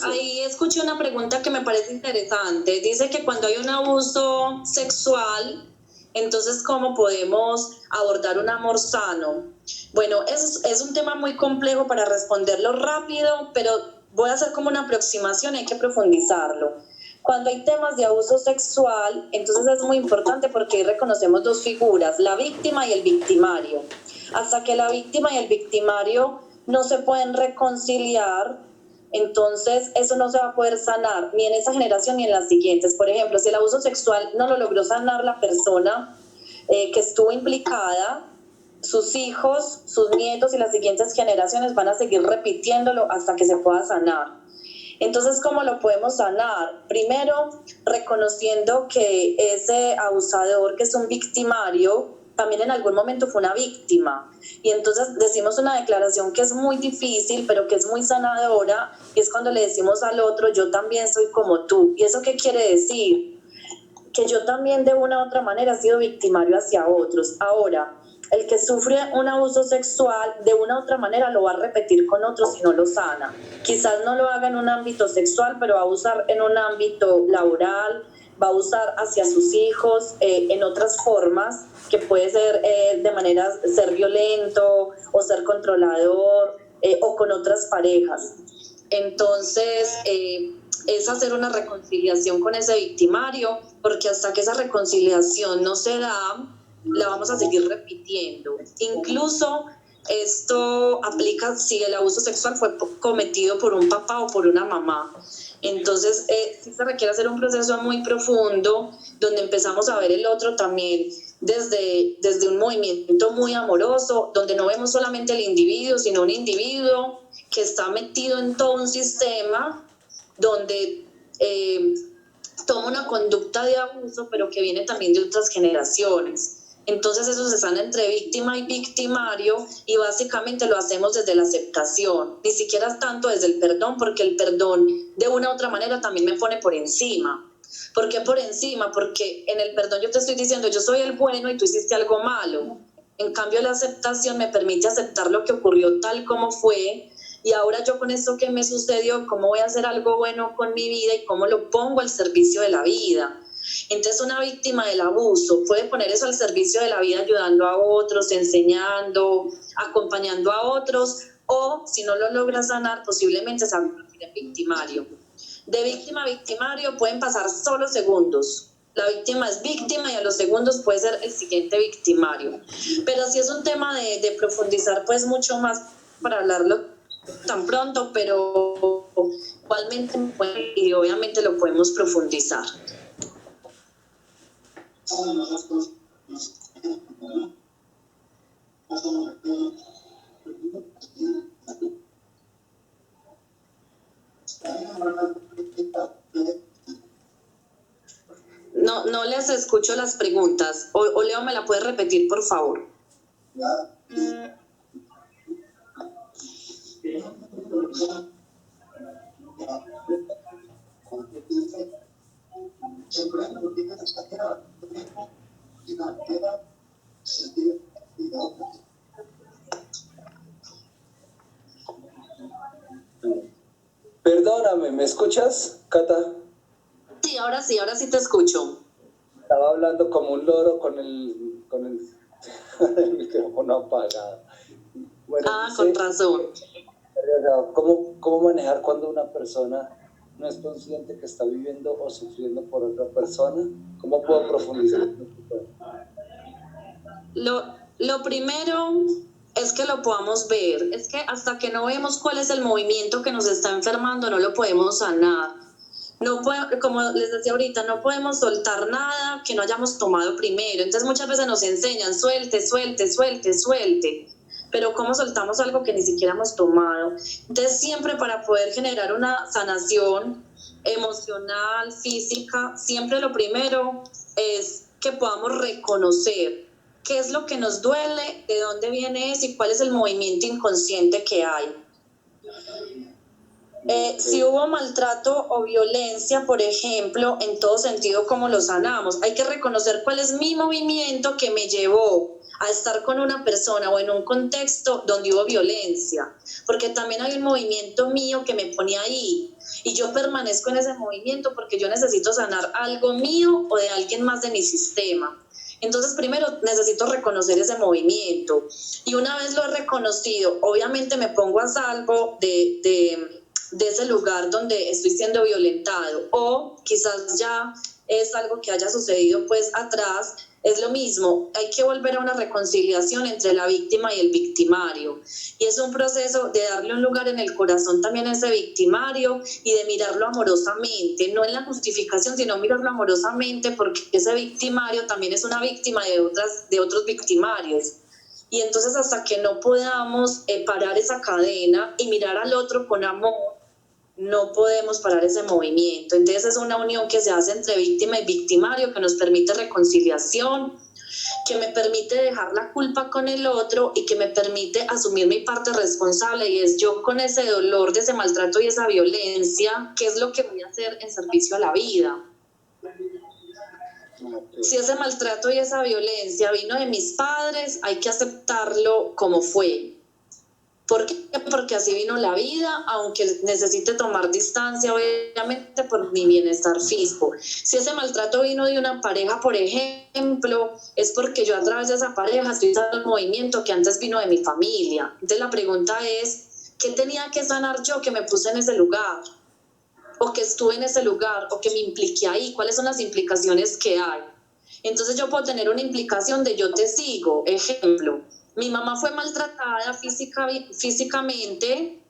Ahí escuché una pregunta que me parece interesante. Dice que cuando hay un abuso sexual, entonces, ¿cómo podemos abordar un amor sano? Bueno, es un tema muy complejo para responderlo rápido, pero voy a hacer como una aproximación, hay que profundizarlo. Cuando hay temas de abuso sexual, entonces es muy importante porque ahí reconocemos dos figuras, la víctima y el victimario. Hasta que la víctima y el victimario no se pueden reconciliar, entonces eso no se va a poder sanar ni en esa generación ni en las siguientes. Por ejemplo, si el abuso sexual no lo logró sanar la persona que estuvo implicada, sus hijos, sus nietos y las siguientes generaciones van a seguir repitiéndolo hasta que se pueda sanar. Entonces, ¿cómo lo podemos sanar? Primero, reconociendo que ese abusador, que es un victimario, también en algún momento fue una víctima. Y entonces decimos una declaración que es muy difícil, pero que es muy sanadora, y es cuando le decimos al otro, yo también soy como tú. ¿Y eso qué quiere decir? Que yo también de una u otra manera he sido victimario hacia otros. Ahora, el que sufre un abuso sexual de una u otra manera lo va a repetir con otros si no lo sana. Quizás no lo haga en un ámbito sexual, pero va a usar en un ámbito laboral, va a usar hacia sus hijos en otras formas, que puede ser de manera ser violento o ser controlador o con otras parejas. Entonces, es hacer una reconciliación con ese victimario, porque hasta que esa reconciliación no se da, la vamos a seguir repitiendo. Incluso esto aplica si el abuso sexual fue cometido por un papá o por una mamá. Entonces, sí se requiere hacer un proceso muy profundo, donde empezamos a ver el otro también desde un movimiento muy amoroso, donde no vemos solamente el individuo, sino un individuo que está metido en todo un sistema donde toma una conducta de abuso, pero que viene también de otras generaciones. Entonces eso se sana entre víctima y victimario, y básicamente lo hacemos desde la aceptación, ni siquiera es tanto desde el perdón, porque el perdón de una u otra manera también me pone por encima. ¿Por qué por encima? Porque en el perdón yo te estoy diciendo, yo soy el bueno y tú hiciste algo malo. En cambio, la aceptación me permite aceptar lo que ocurrió tal como fue, y ahora yo con esto que me sucedió, ¿cómo voy a hacer algo bueno con mi vida y cómo lo pongo al servicio de la vida? Entonces, una víctima del abuso puede poner eso al servicio de la vida, ayudando a otros, enseñando, acompañando a otros, o si no lo logra sanar, posiblemente se convertir en victimario. De víctima a victimario pueden pasar solo segundos. La víctima es víctima y a los segundos puede ser el siguiente victimario. Pero sí es un tema de profundizar pues mucho más para hablarlo tan pronto, pero igualmente y obviamente lo podemos profundizar. No les escucho las preguntas. O Leo, ¿me la puedes repetir, por favor? Perdóname, ¿me escuchas, Cata? Sí, ahora sí te escucho. Estaba hablando como un loro con el micrófono apagado. Bueno, con razón. ¿Cómo manejar cuando una persona no es consciente que está viviendo o sufriendo por otra persona? ¿Cómo puedo profundizar? Lo primero es que lo podamos ver. Es que hasta que no vemos cuál es el movimiento que nos está enfermando, no lo podemos sanar. No como les decía ahorita, no podemos soltar nada que no hayamos tomado primero. Entonces muchas veces nos enseñan, suelte. Pero ¿cómo soltamos algo que ni siquiera hemos tomado? Entonces siempre, para poder generar una sanación emocional, física, siempre lo primero es que podamos reconocer qué es lo que nos duele, de dónde viene eso y cuál es el movimiento inconsciente que hay. Si hubo maltrato o violencia, por ejemplo, en todo sentido, ¿cómo lo sanamos? Hay que reconocer cuál es mi movimiento que me llevó a estar con una persona o en un contexto donde hubo violencia, porque también hay un movimiento mío que me pone ahí y yo permanezco en ese movimiento porque yo necesito sanar algo mío o de alguien más de mi sistema. Entonces, primero necesito reconocer ese movimiento y una vez lo he reconocido, obviamente me pongo a salvo de ese lugar donde estoy siendo violentado, o quizás ya es algo que haya sucedido pues atrás. Es lo mismo, hay que volver a una reconciliación entre la víctima y el victimario, y es un proceso de darle un lugar en el corazón también a ese victimario y de mirarlo amorosamente, no en la justificación, sino mirarlo amorosamente, porque ese victimario también es una víctima de otros victimarios. Y entonces hasta que no podamos parar esa cadena y mirar al otro con amor, no podemos parar ese movimiento. Entonces es una unión que se hace entre víctima y victimario, que nos permite reconciliación, que me permite dejar la culpa con el otro y que me permite asumir mi parte responsable, y es yo con ese dolor de ese maltrato y esa violencia, ¿qué es lo que voy a hacer en servicio a la vida? Si ese maltrato y esa violencia vino de mis padres, hay que aceptarlo como fue. ¿Por qué? Porque así vino la vida, aunque necesite tomar distancia, obviamente, por mi bienestar físico. Si ese maltrato vino de una pareja, por ejemplo, es porque yo a través de esa pareja estoy dando un movimiento que antes vino de mi familia. Entonces la pregunta es, ¿qué tenía que sanar yo que me puse en ese lugar? O que estuve en ese lugar, o que me impliqué ahí. ¿Cuáles son las implicaciones que hay? Entonces yo puedo tener una implicación de yo te sigo. Ejemplo, mi mamá fue maltratada físicamente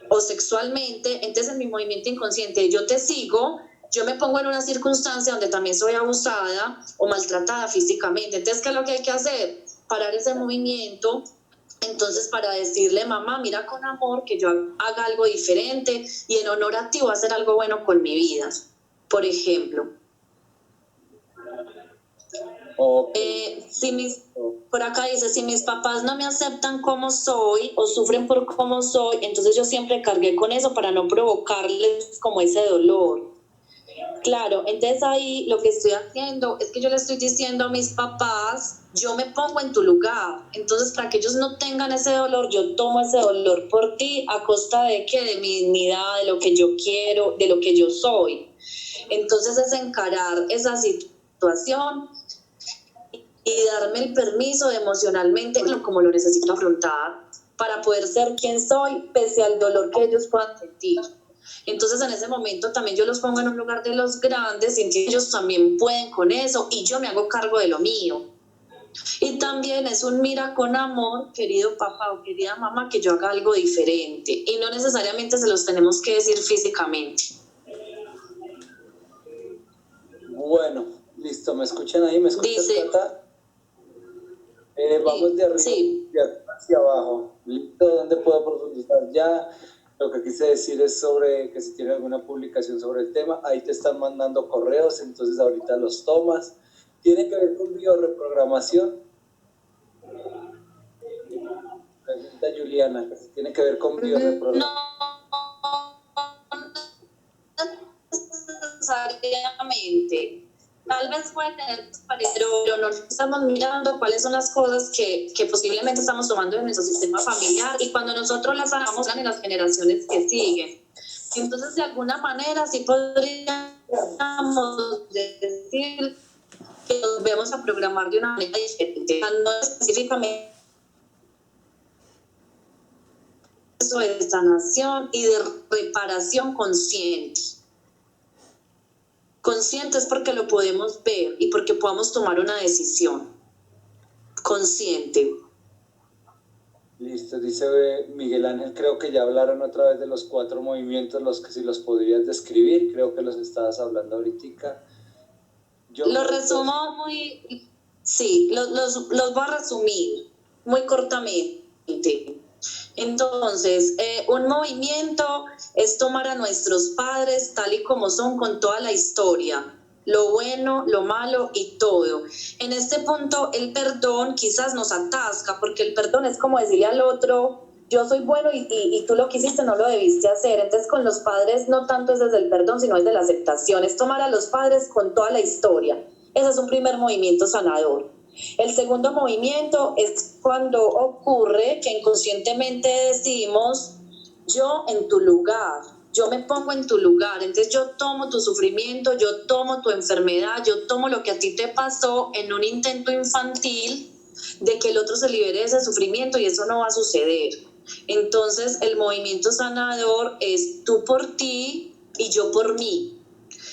o sexualmente, entonces en mi movimiento inconsciente yo te sigo, yo me pongo en una circunstancia donde también soy abusada o maltratada físicamente. Entonces, ¿qué es lo que hay que hacer? Parar ese movimiento. Entonces, para decirle, mamá, mira con amor que yo haga algo diferente y en honor a ti voy a hacer algo bueno con mi vida, por ejemplo. Por acá dice, si mis papás no me aceptan como soy o sufren por cómo soy, entonces yo siempre cargué con eso para no provocarles como ese dolor. Claro, entonces ahí lo que estoy haciendo es que yo le estoy diciendo a mis papás, yo me pongo en tu lugar. Entonces, para que ellos no tengan ese dolor, yo tomo ese dolor por ti, a costa de que de mi dignidad, de lo que yo quiero, de lo que yo soy. Entonces es encarar esa situación y darme el permiso de emocionalmente, como lo necesito afrontar, para poder ser quien soy, pese al dolor que ellos puedan sentir. Entonces en ese momento también yo los pongo en un lugar de los grandes, y ellos también pueden con eso, y yo me hago cargo de lo mío. Y también es un mira con amor, querido papá o querida mamá, que yo haga algo diferente, y no necesariamente se los tenemos que decir físicamente. Bueno, listo, ¿me escuchan ahí? ¿Me escuchas, Cata? Vamos de arriba, sí, hacia abajo. ¿Listo? ¿Dónde puedo profundizar? Ya lo que quise decir es sobre que si tiene alguna publicación sobre el tema, ahí te están mandando correos, entonces ahorita los tomas. ¿Tiene que ver con bioreprogramación? Pregunta Juliana, que si tiene que ver con bioreprogramación. No necesariamente. Tal vez puede tener, pero no estamos mirando cuáles son las cosas que posiblemente estamos tomando en nuestro sistema familiar, y cuando nosotros las hagamos en las generaciones que siguen. Entonces, de alguna manera, sí podríamos decir que nos vamos a programar de una manera diferente, no específicamente eso de sanación y de reparación consciente. Conscientes porque lo podemos ver y porque podamos tomar una decisión consciente. Listo, dice Miguel Ángel, creo que ya hablaron otra vez de los 4 movimientos, los que si los podrías describir, creo que los estabas hablando ahorita. Lo resumo muy, sí, los voy a resumir muy cortamente. Entonces, un movimiento es tomar a nuestros padres tal y como son, con toda la historia, lo bueno, lo malo y todo. En este punto, el perdón quizás nos atasca, porque el perdón es como decirle al otro, yo soy bueno y tú lo que hiciste no lo debiste hacer. Entonces con los padres no tanto es desde el perdón, sino desde la aceptación, es tomar a los padres con toda la historia. Ese es un primer movimiento sanador. El segundo movimiento es cuando ocurre que inconscientemente decimos, yo en tu lugar, yo me pongo en tu lugar, entonces yo tomo tu sufrimiento, yo tomo tu enfermedad, yo tomo lo que a ti te pasó en un intento infantil de que el otro se libere de ese sufrimiento, y eso no va a suceder. Entonces el movimiento sanador es tú por ti y yo por mí.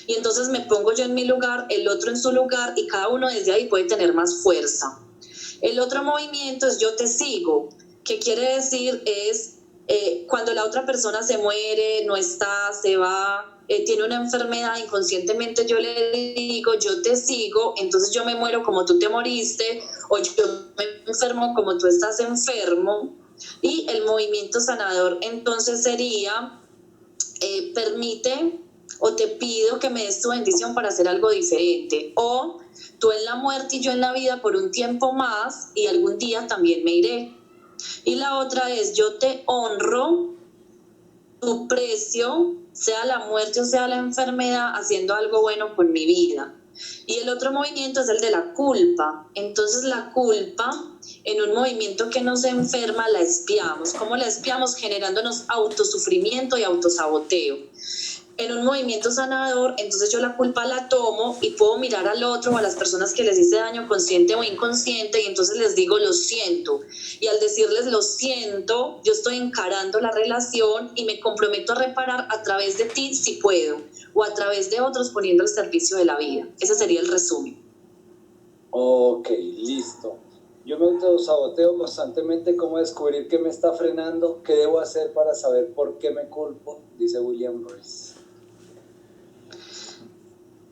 Y entonces me pongo yo en mi lugar, el otro en su lugar, y cada uno desde ahí puede tener más fuerza. El otro movimiento es yo te sigo, que quiere decir es cuando la otra persona se muere, no está, se va, tiene una enfermedad, inconscientemente yo le digo, yo te sigo, entonces yo me muero como tú te moriste, o yo me enfermo como tú estás enfermo. Y el movimiento sanador entonces sería, permite o te pido que me des tu bendición para hacer algo diferente, o tú en la muerte y yo en la vida por un tiempo más, y algún día también me iré. Y la otra es, yo te honro tu precio, sea la muerte o sea la enfermedad, haciendo algo bueno con mi vida. Y el otro movimiento es el de la culpa. Entonces la culpa, en un movimiento que nos enferma, la expiamos. ¿Cómo la expiamos? Generándonos autosufrimiento y autosaboteo. En un movimiento sanador, entonces yo la culpa la tomo y puedo mirar al otro o a las personas que les hice daño consciente o inconsciente, y entonces les digo lo siento. Y al decirles lo siento, yo estoy encarando la relación y me comprometo a reparar a través de ti si puedo, o a través de otros poniendo al servicio de la vida. Ese sería el resumen. Ok, listo. Yo me autosaboteo constantemente. ¿Cómo descubrir qué me está frenando? ¿Qué debo hacer para saber por qué me culpo? Dice William Royce.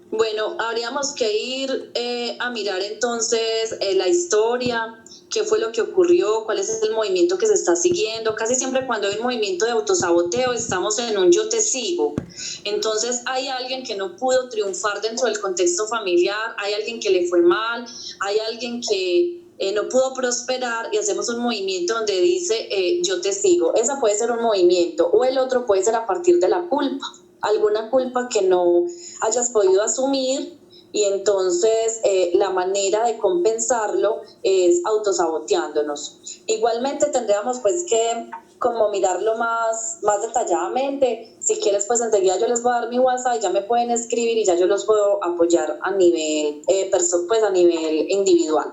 Bueno, habríamos que ir a mirar entonces la historia, qué fue lo que ocurrió, cuál es el movimiento que se está siguiendo. Casi siempre cuando hay un movimiento de autosaboteo estamos en un yo te sigo. Entonces hay alguien que no pudo triunfar dentro del contexto familiar, hay alguien que le fue mal, hay alguien que no pudo prosperar, y hacemos un movimiento donde dice yo te sigo. Esa puede ser un movimiento, o el otro puede ser a partir de la culpa, alguna culpa que no hayas podido asumir, y entonces la manera de compensarlo es autosaboteándonos. Igualmente tendríamos pues que como mirarlo más detalladamente. Si quieres, pues enseguida yo les voy a dar mi WhatsApp y ya me pueden escribir y ya yo los puedo apoyar a nivel, pues a nivel individual.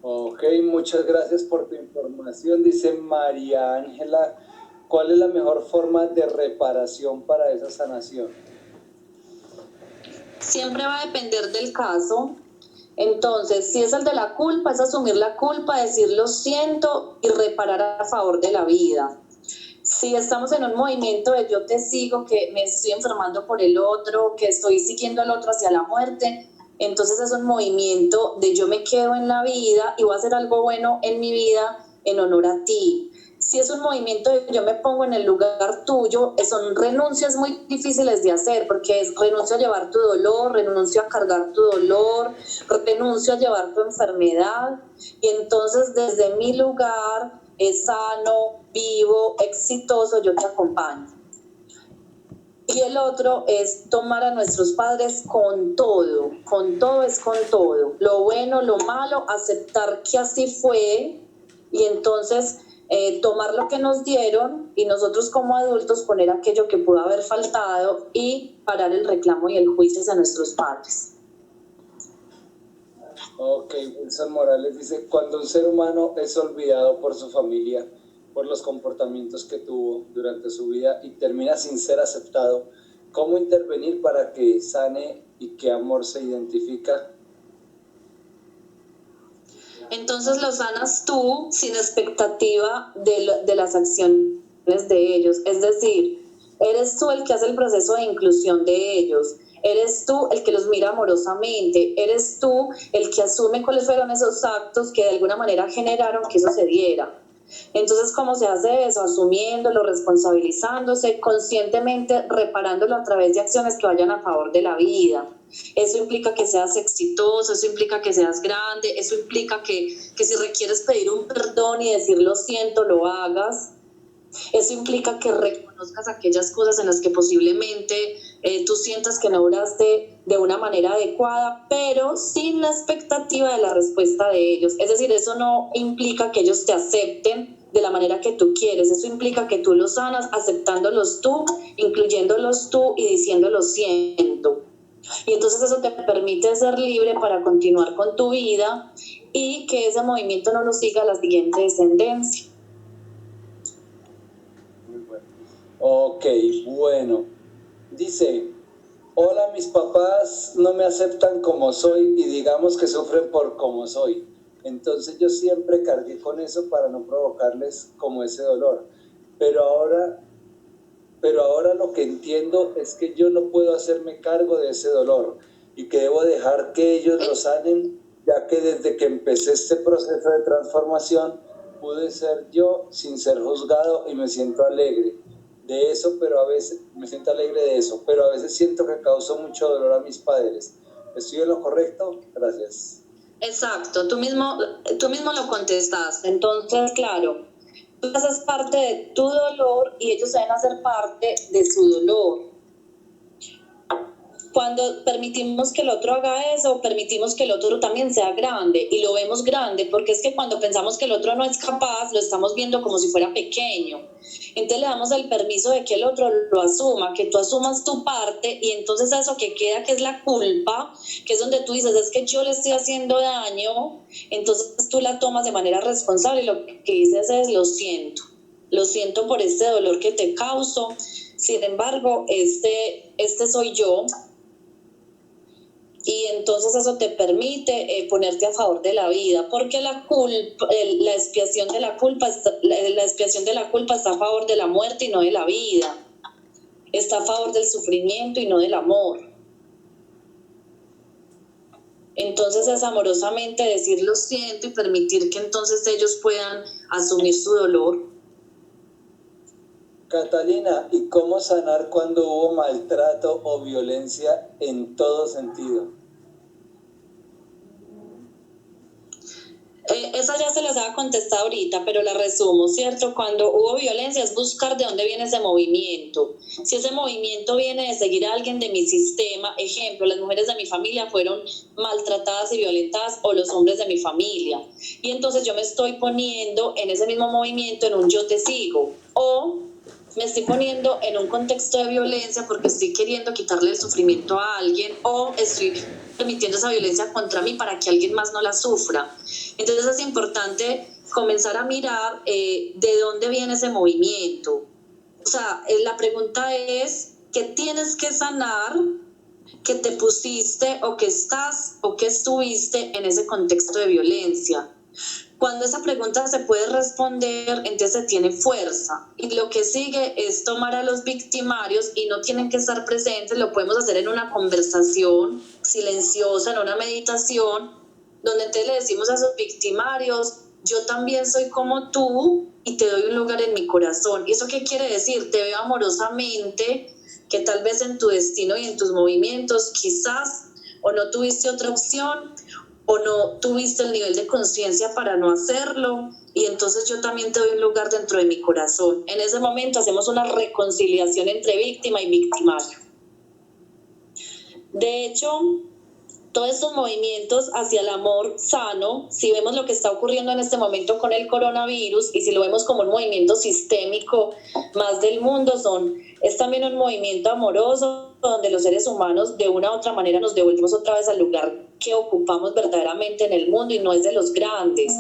Ok, muchas gracias por tu información. Dice María Ángela, ¿cuál es la mejor forma de reparación para esa sanación? Siempre va a depender del caso. Entonces, si es el de la culpa, es asumir la culpa, decir lo siento y reparar a favor de la vida. Si estamos en un movimiento de yo te sigo, que me estoy enfermando por el otro, que estoy siguiendo al otro hacia la muerte, entonces es un movimiento de yo me quedo en la vida y voy a hacer algo bueno en mi vida en honor a ti. Si es un movimiento de yo me pongo en el lugar tuyo, son renuncias muy difíciles de hacer, porque es renuncio a llevar tu dolor, renuncio a cargar tu dolor, renuncio a llevar tu enfermedad, y entonces desde mi lugar sano, vivo, exitoso, yo te acompaño. Y el otro es tomar a nuestros padres con todo es con todo, lo bueno, lo malo, aceptar que así fue, y entonces tomar lo que nos dieron y nosotros como adultos poner aquello que pudo haber faltado y parar el reclamo y el juicio hacia nuestros padres. Ok, Wilson Morales dice, cuando un ser humano es olvidado por su familia, por los comportamientos que tuvo durante su vida y termina sin ser aceptado, ¿cómo intervenir para que sane y qué amor se identifica? Entonces lo sanas tú sin expectativa de las acciones de ellos. Es decir, eres tú el que hace el proceso de inclusión de ellos. Eres tú el que los mira amorosamente. Eres tú el que asume cuáles fueron esos actos que de alguna manera generaron que eso se diera. Entonces, ¿cómo se hace eso? Asumiéndolo, responsabilizándose, conscientemente reparándolo a través de acciones que vayan a favor de la vida. eso implica que seas exitoso, eso implica que seas grande, eso implica que si requieres pedir un perdón y decir lo siento, lo hagas. Eso implica que reconozcas aquellas cosas en las que posiblemente tú sientas que no obraste de una manera adecuada, pero sin la expectativa de la respuesta de ellos. Es decir, eso no implica que ellos te acepten de la manera que tú quieres, eso implica que tú los sanas aceptándolos tú, incluyéndolos tú y diciéndolo siento. Y entonces eso te permite ser libre para continuar con tu vida y que ese movimiento no lo siga a la siguiente descendencia. Muy bueno. Ok, bueno. Dice, hola, mis papás no me aceptan como soy y digamos que sufren por como soy. Entonces yo siempre cargué con eso para no provocarles como ese dolor. Pero ahora lo que entiendo es que yo no puedo hacerme cargo de ese dolor y que debo dejar que ellos lo sanen, ya que desde que empecé este proceso de transformación pude ser yo sin ser juzgado y me siento alegre de eso, pero a veces pero a veces siento que causó mucho dolor a mis padres. ¿Estoy en lo correcto? Gracias. Exacto, tú mismo lo contestaste. Entonces, claro, tú haces parte de tu dolor y ellos deben hacer parte de su dolor. Cuando permitimos que el otro haga eso, permitimos que el otro también sea grande y lo vemos grande, porque es que cuando pensamos que el otro no es capaz, lo estamos viendo como si fuera pequeño. Entonces le damos el permiso de que el otro lo asuma, que tú asumas tu parte y entonces eso que queda, que es la culpa, que es donde tú dices, es que yo le estoy haciendo daño, entonces tú la tomas de manera responsable y lo que dices es lo siento por este dolor que te causo, sin embargo, este soy yo. Y entonces eso te permite ponerte a favor de la vida, porque la expiación de la culpa está a favor de la muerte y no de la vida, está a favor del sufrimiento y no del amor. Entonces es amorosamente decir lo siento y permitir que entonces ellos puedan asumir su dolor. Catalina, ¿y cómo sanar cuando hubo maltrato o violencia en todo sentido? Esa ya se las había contestado ahorita, pero la resumo, ¿cierto? Cuando hubo violencia es buscar de dónde viene ese movimiento. Si ese movimiento viene de seguir a alguien de mi sistema, ejemplo, las mujeres de mi familia fueron maltratadas y violentadas o los hombres de mi familia. Y entonces yo me estoy poniendo en ese mismo movimiento, en un yo te sigo. O me estoy poniendo en un contexto de violencia porque estoy queriendo quitarle el sufrimiento a alguien o estoy permitiendo esa violencia contra mí para que alguien más no la sufra. Entonces es importante comenzar a mirar de dónde viene ese movimiento. O sea, la pregunta es, ¿qué tienes que sanar que te pusiste o que estás o que estuviste en ese contexto de violencia? Cuando esa pregunta se puede responder, entonces se tiene fuerza. Y lo que sigue es tomar a los victimarios y no tienen que estar presentes, lo podemos hacer en una conversación silenciosa, en una meditación, donde entonces le decimos a esos victimarios, yo también soy como tú y te doy un lugar en mi corazón. ¿Y eso qué quiere decir? Te veo amorosamente, que tal vez en tu destino y en tus movimientos quizás o no tuviste otra opción o no tuviste el nivel de conciencia para no hacerlo, y entonces yo también te doy un lugar dentro de mi corazón. En ese momento hacemos una reconciliación entre víctima y victimario. De hecho, todos estos movimientos hacia el amor sano, si vemos lo que está ocurriendo en este momento con el coronavirus y si lo vemos como un movimiento sistémico más del mundo, es también un movimiento amoroso donde los seres humanos de una u otra manera nos devolvemos otra vez al lugar que ocupamos verdaderamente en el mundo y no es de los grandes.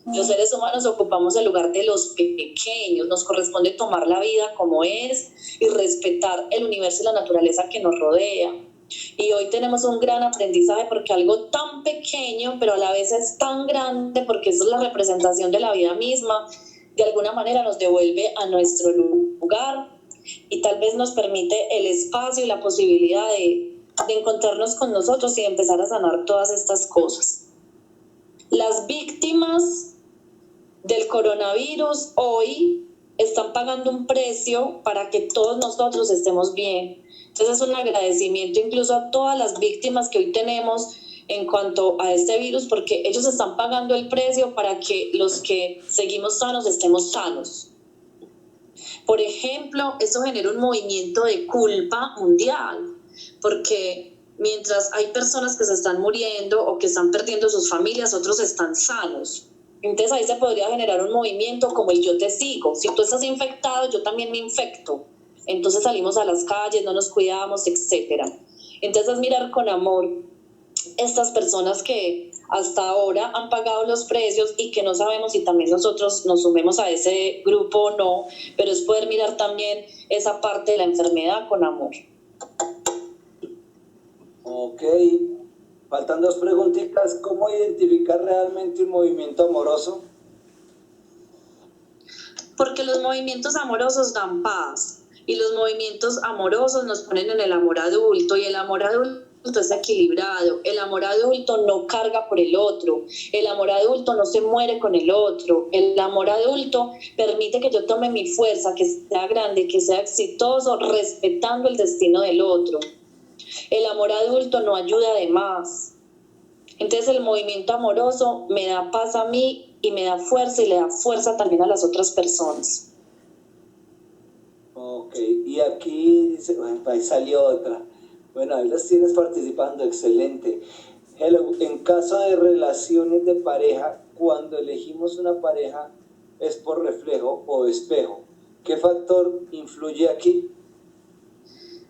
Los seres humanos ocupamos el lugar de los pequeños, nos corresponde tomar la vida como es y respetar el universo y la naturaleza que nos rodea. Y hoy tenemos un gran aprendizaje porque algo tan pequeño, pero a la vez es tan grande porque eso es la representación de la vida misma, de alguna manera nos devuelve a nuestro lugar y tal vez nos permite el espacio y la posibilidad de encontrarnos con nosotros y de empezar a sanar todas estas cosas. Las víctimas del coronavirus hoy están pagando un precio para que todos nosotros estemos bien. Entonces es un agradecimiento incluso a todas las víctimas que hoy tenemos en cuanto a este virus, porque ellos están pagando el precio para que los que seguimos sanos estemos sanos. Por ejemplo, eso genera un movimiento de culpa mundial, porque mientras hay personas que se están muriendo o que están perdiendo sus familias, otros están sanos. Entonces ahí se podría generar un movimiento como el yo te sigo. Si tú estás infectado, yo también me infecto. Entonces salimos a las calles, no nos cuidamos, etc. Entonces es mirar con amor estas personas que hasta ahora han pagado los precios y que no sabemos si también nosotros nos sumemos a ese grupo o no, pero es poder mirar también esa parte de la enfermedad con amor. Ok, faltan 2 preguntitas. ¿Cómo identificar realmente un movimiento amoroso? Porque los movimientos amorosos dan paz y los movimientos amorosos nos ponen en el amor adulto, y el amor adulto es equilibrado. El amor adulto no carga por el otro, el amor adulto no se muere con el otro, el amor adulto permite que yo tome mi fuerza, que sea grande, que sea exitoso, respetando el destino del otro. El amor adulto no ayuda de más. Entonces el movimiento amoroso me da paz a mí y me da fuerza, y le da fuerza también a las otras personas. Ok, y aquí dice, bueno, ahí salió otra. Bueno, ahí las tienes participando, excelente. Hello, en caso de relaciones de pareja, cuando elegimos una pareja, ¿es por reflejo o espejo? ¿Qué factor influye aquí?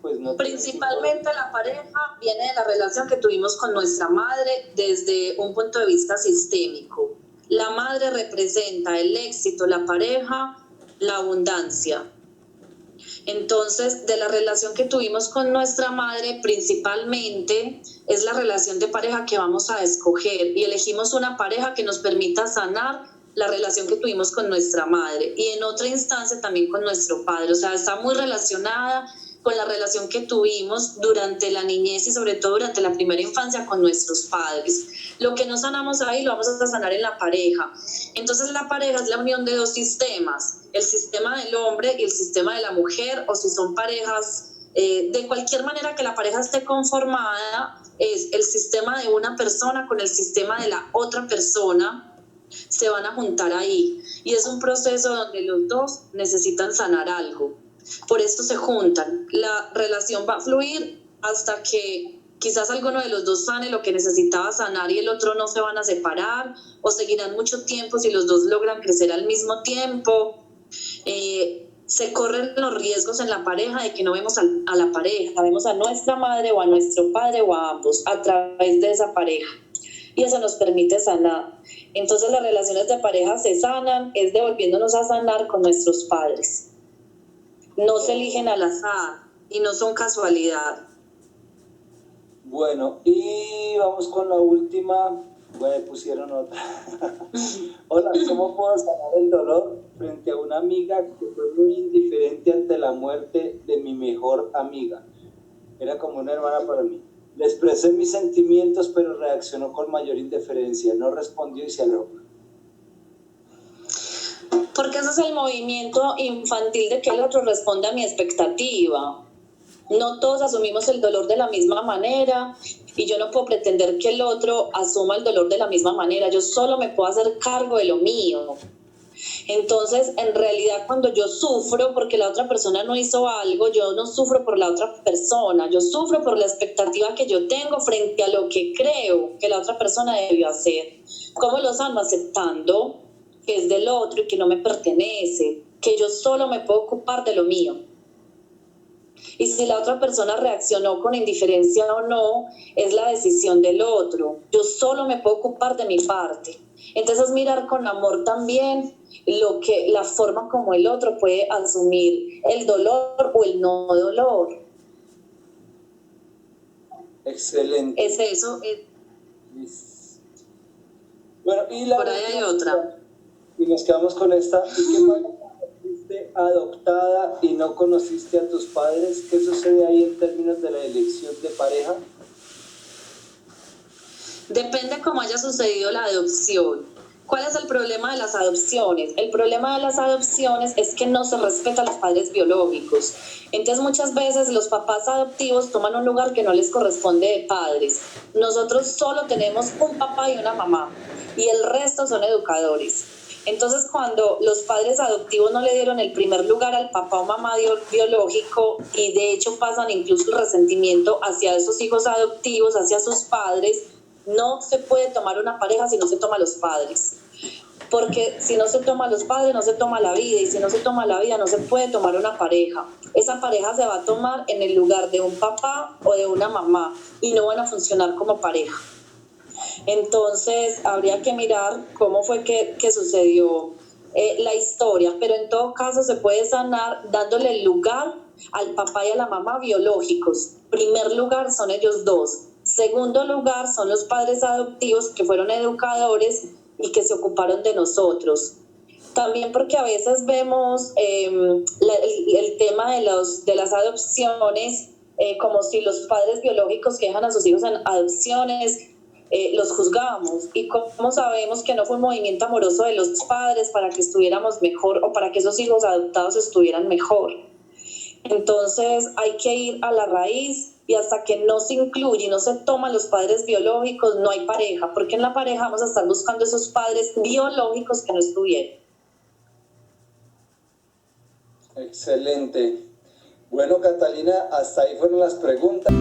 Pues no. Principalmente la pareja viene de la relación que tuvimos con nuestra madre desde un punto de vista sistémico. La madre representa el éxito, la pareja, la abundancia. Entonces, de la relación que tuvimos con nuestra madre, principalmente es la relación de pareja que vamos a escoger, y elegimos una pareja que nos permita sanar la relación que tuvimos con nuestra madre, y en otra instancia también con nuestro padre. O sea, está muy relacionada con la relación que tuvimos durante la niñez y sobre todo durante la primera infancia con nuestros padres. Lo que no sanamos ahí lo vamos a sanar en la pareja. Entonces la pareja es la unión de 2 sistemas, el sistema del hombre y el sistema de la mujer, o si son parejas, de cualquier manera que la pareja esté conformada, es el sistema de una persona con el sistema de la otra persona, se van a juntar ahí, y es un proceso donde los dos necesitan sanar algo. Por esto se juntan. La relación va a fluir hasta que quizás alguno de los dos sane lo que necesitaba sanar y el otro no. Se van a separar o seguirán mucho tiempo si los dos logran crecer al mismo tiempo. Se corren los riesgos en la pareja de que no vemos a la pareja, vemos a nuestra madre o a nuestro padre o a ambos a través de esa pareja, y eso nos permite sanar. Entonces las relaciones de pareja se sanan es devolviéndonos a sanar con nuestros padres. No se eligen al azar y no son casualidad. Bueno, y vamos con la última. Bueno, pusieron otra. Hola, ¿cómo puedo sanar el dolor frente a una amiga que fue muy indiferente ante la muerte de mi mejor amiga? Era como una hermana para mí. Le expresé mis sentimientos, pero reaccionó con mayor indiferencia. No respondió y se alejó. Porque ese es el movimiento infantil de que el otro responda a mi expectativa. No todos asumimos el dolor de la misma manera, y yo no puedo pretender que el otro asuma el dolor de la misma manera. Yo solo me puedo hacer cargo de lo mío. Entonces, en realidad, cuando yo sufro porque la otra persona no hizo algo, yo no sufro por la otra persona, yo sufro por la expectativa que yo tengo frente a lo que creo que la otra persona debió hacer. ¿Cómo lo sano? Aceptando que es del otro y que no me pertenece, que yo solo me puedo ocupar de lo mío. Y si la otra persona reaccionó con indiferencia o no, es la decisión del otro. Yo solo me puedo ocupar de mi parte. Entonces mirar con amor también la forma como el otro puede asumir el dolor o el no dolor. Excelente. Es eso. Bueno, y la por ahí hay otra. Y nos quedamos con esta. ¿Y qué pasa cuando fuiste adoptada y no conociste a tus padres? ¿Qué sucede ahí en términos de la elección de pareja? Depende cómo haya sucedido la adopción. ¿Cuál es el problema de las adopciones? El problema de las adopciones es que no se respeta a los padres biológicos. Entonces muchas veces los papás adoptivos toman un lugar que no les corresponde de padres. Nosotros solo tenemos un papá y una mamá y el resto son educadores. Entonces cuando los padres adoptivos no le dieron el primer lugar al papá o mamá biológico y de hecho pasan incluso el resentimiento hacia esos hijos adoptivos, hacia sus padres, no se puede tomar una pareja si no se toma a los padres. Porque si no se toma a los padres, no se toma la vida, y si no se toma la vida, no se puede tomar una pareja. Esa pareja se va a tomar en el lugar de un papá o de una mamá y no van a funcionar como pareja. Entonces, habría que mirar cómo fue que sucedió la historia, pero en todo caso se puede sanar dándole el lugar al papá y a la mamá biológicos. Primer lugar son ellos dos. Segundo lugar son los padres adoptivos que fueron educadores y que se ocuparon de nosotros. También porque a veces vemos el tema de las adopciones como si los padres biológicos que dejan a sus hijos en adopciones los juzgamos, y cómo sabemos que no fue un movimiento amoroso de los padres para que estuviéramos mejor o para que esos hijos adoptados estuvieran mejor. Entonces hay que ir a la raíz, y hasta que no se incluye y no se toman los padres biológicos, no hay pareja, porque en la pareja vamos a estar buscando esos padres biológicos que no estuvieron. Excelente. Bueno, Catalina, hasta ahí fueron las preguntas.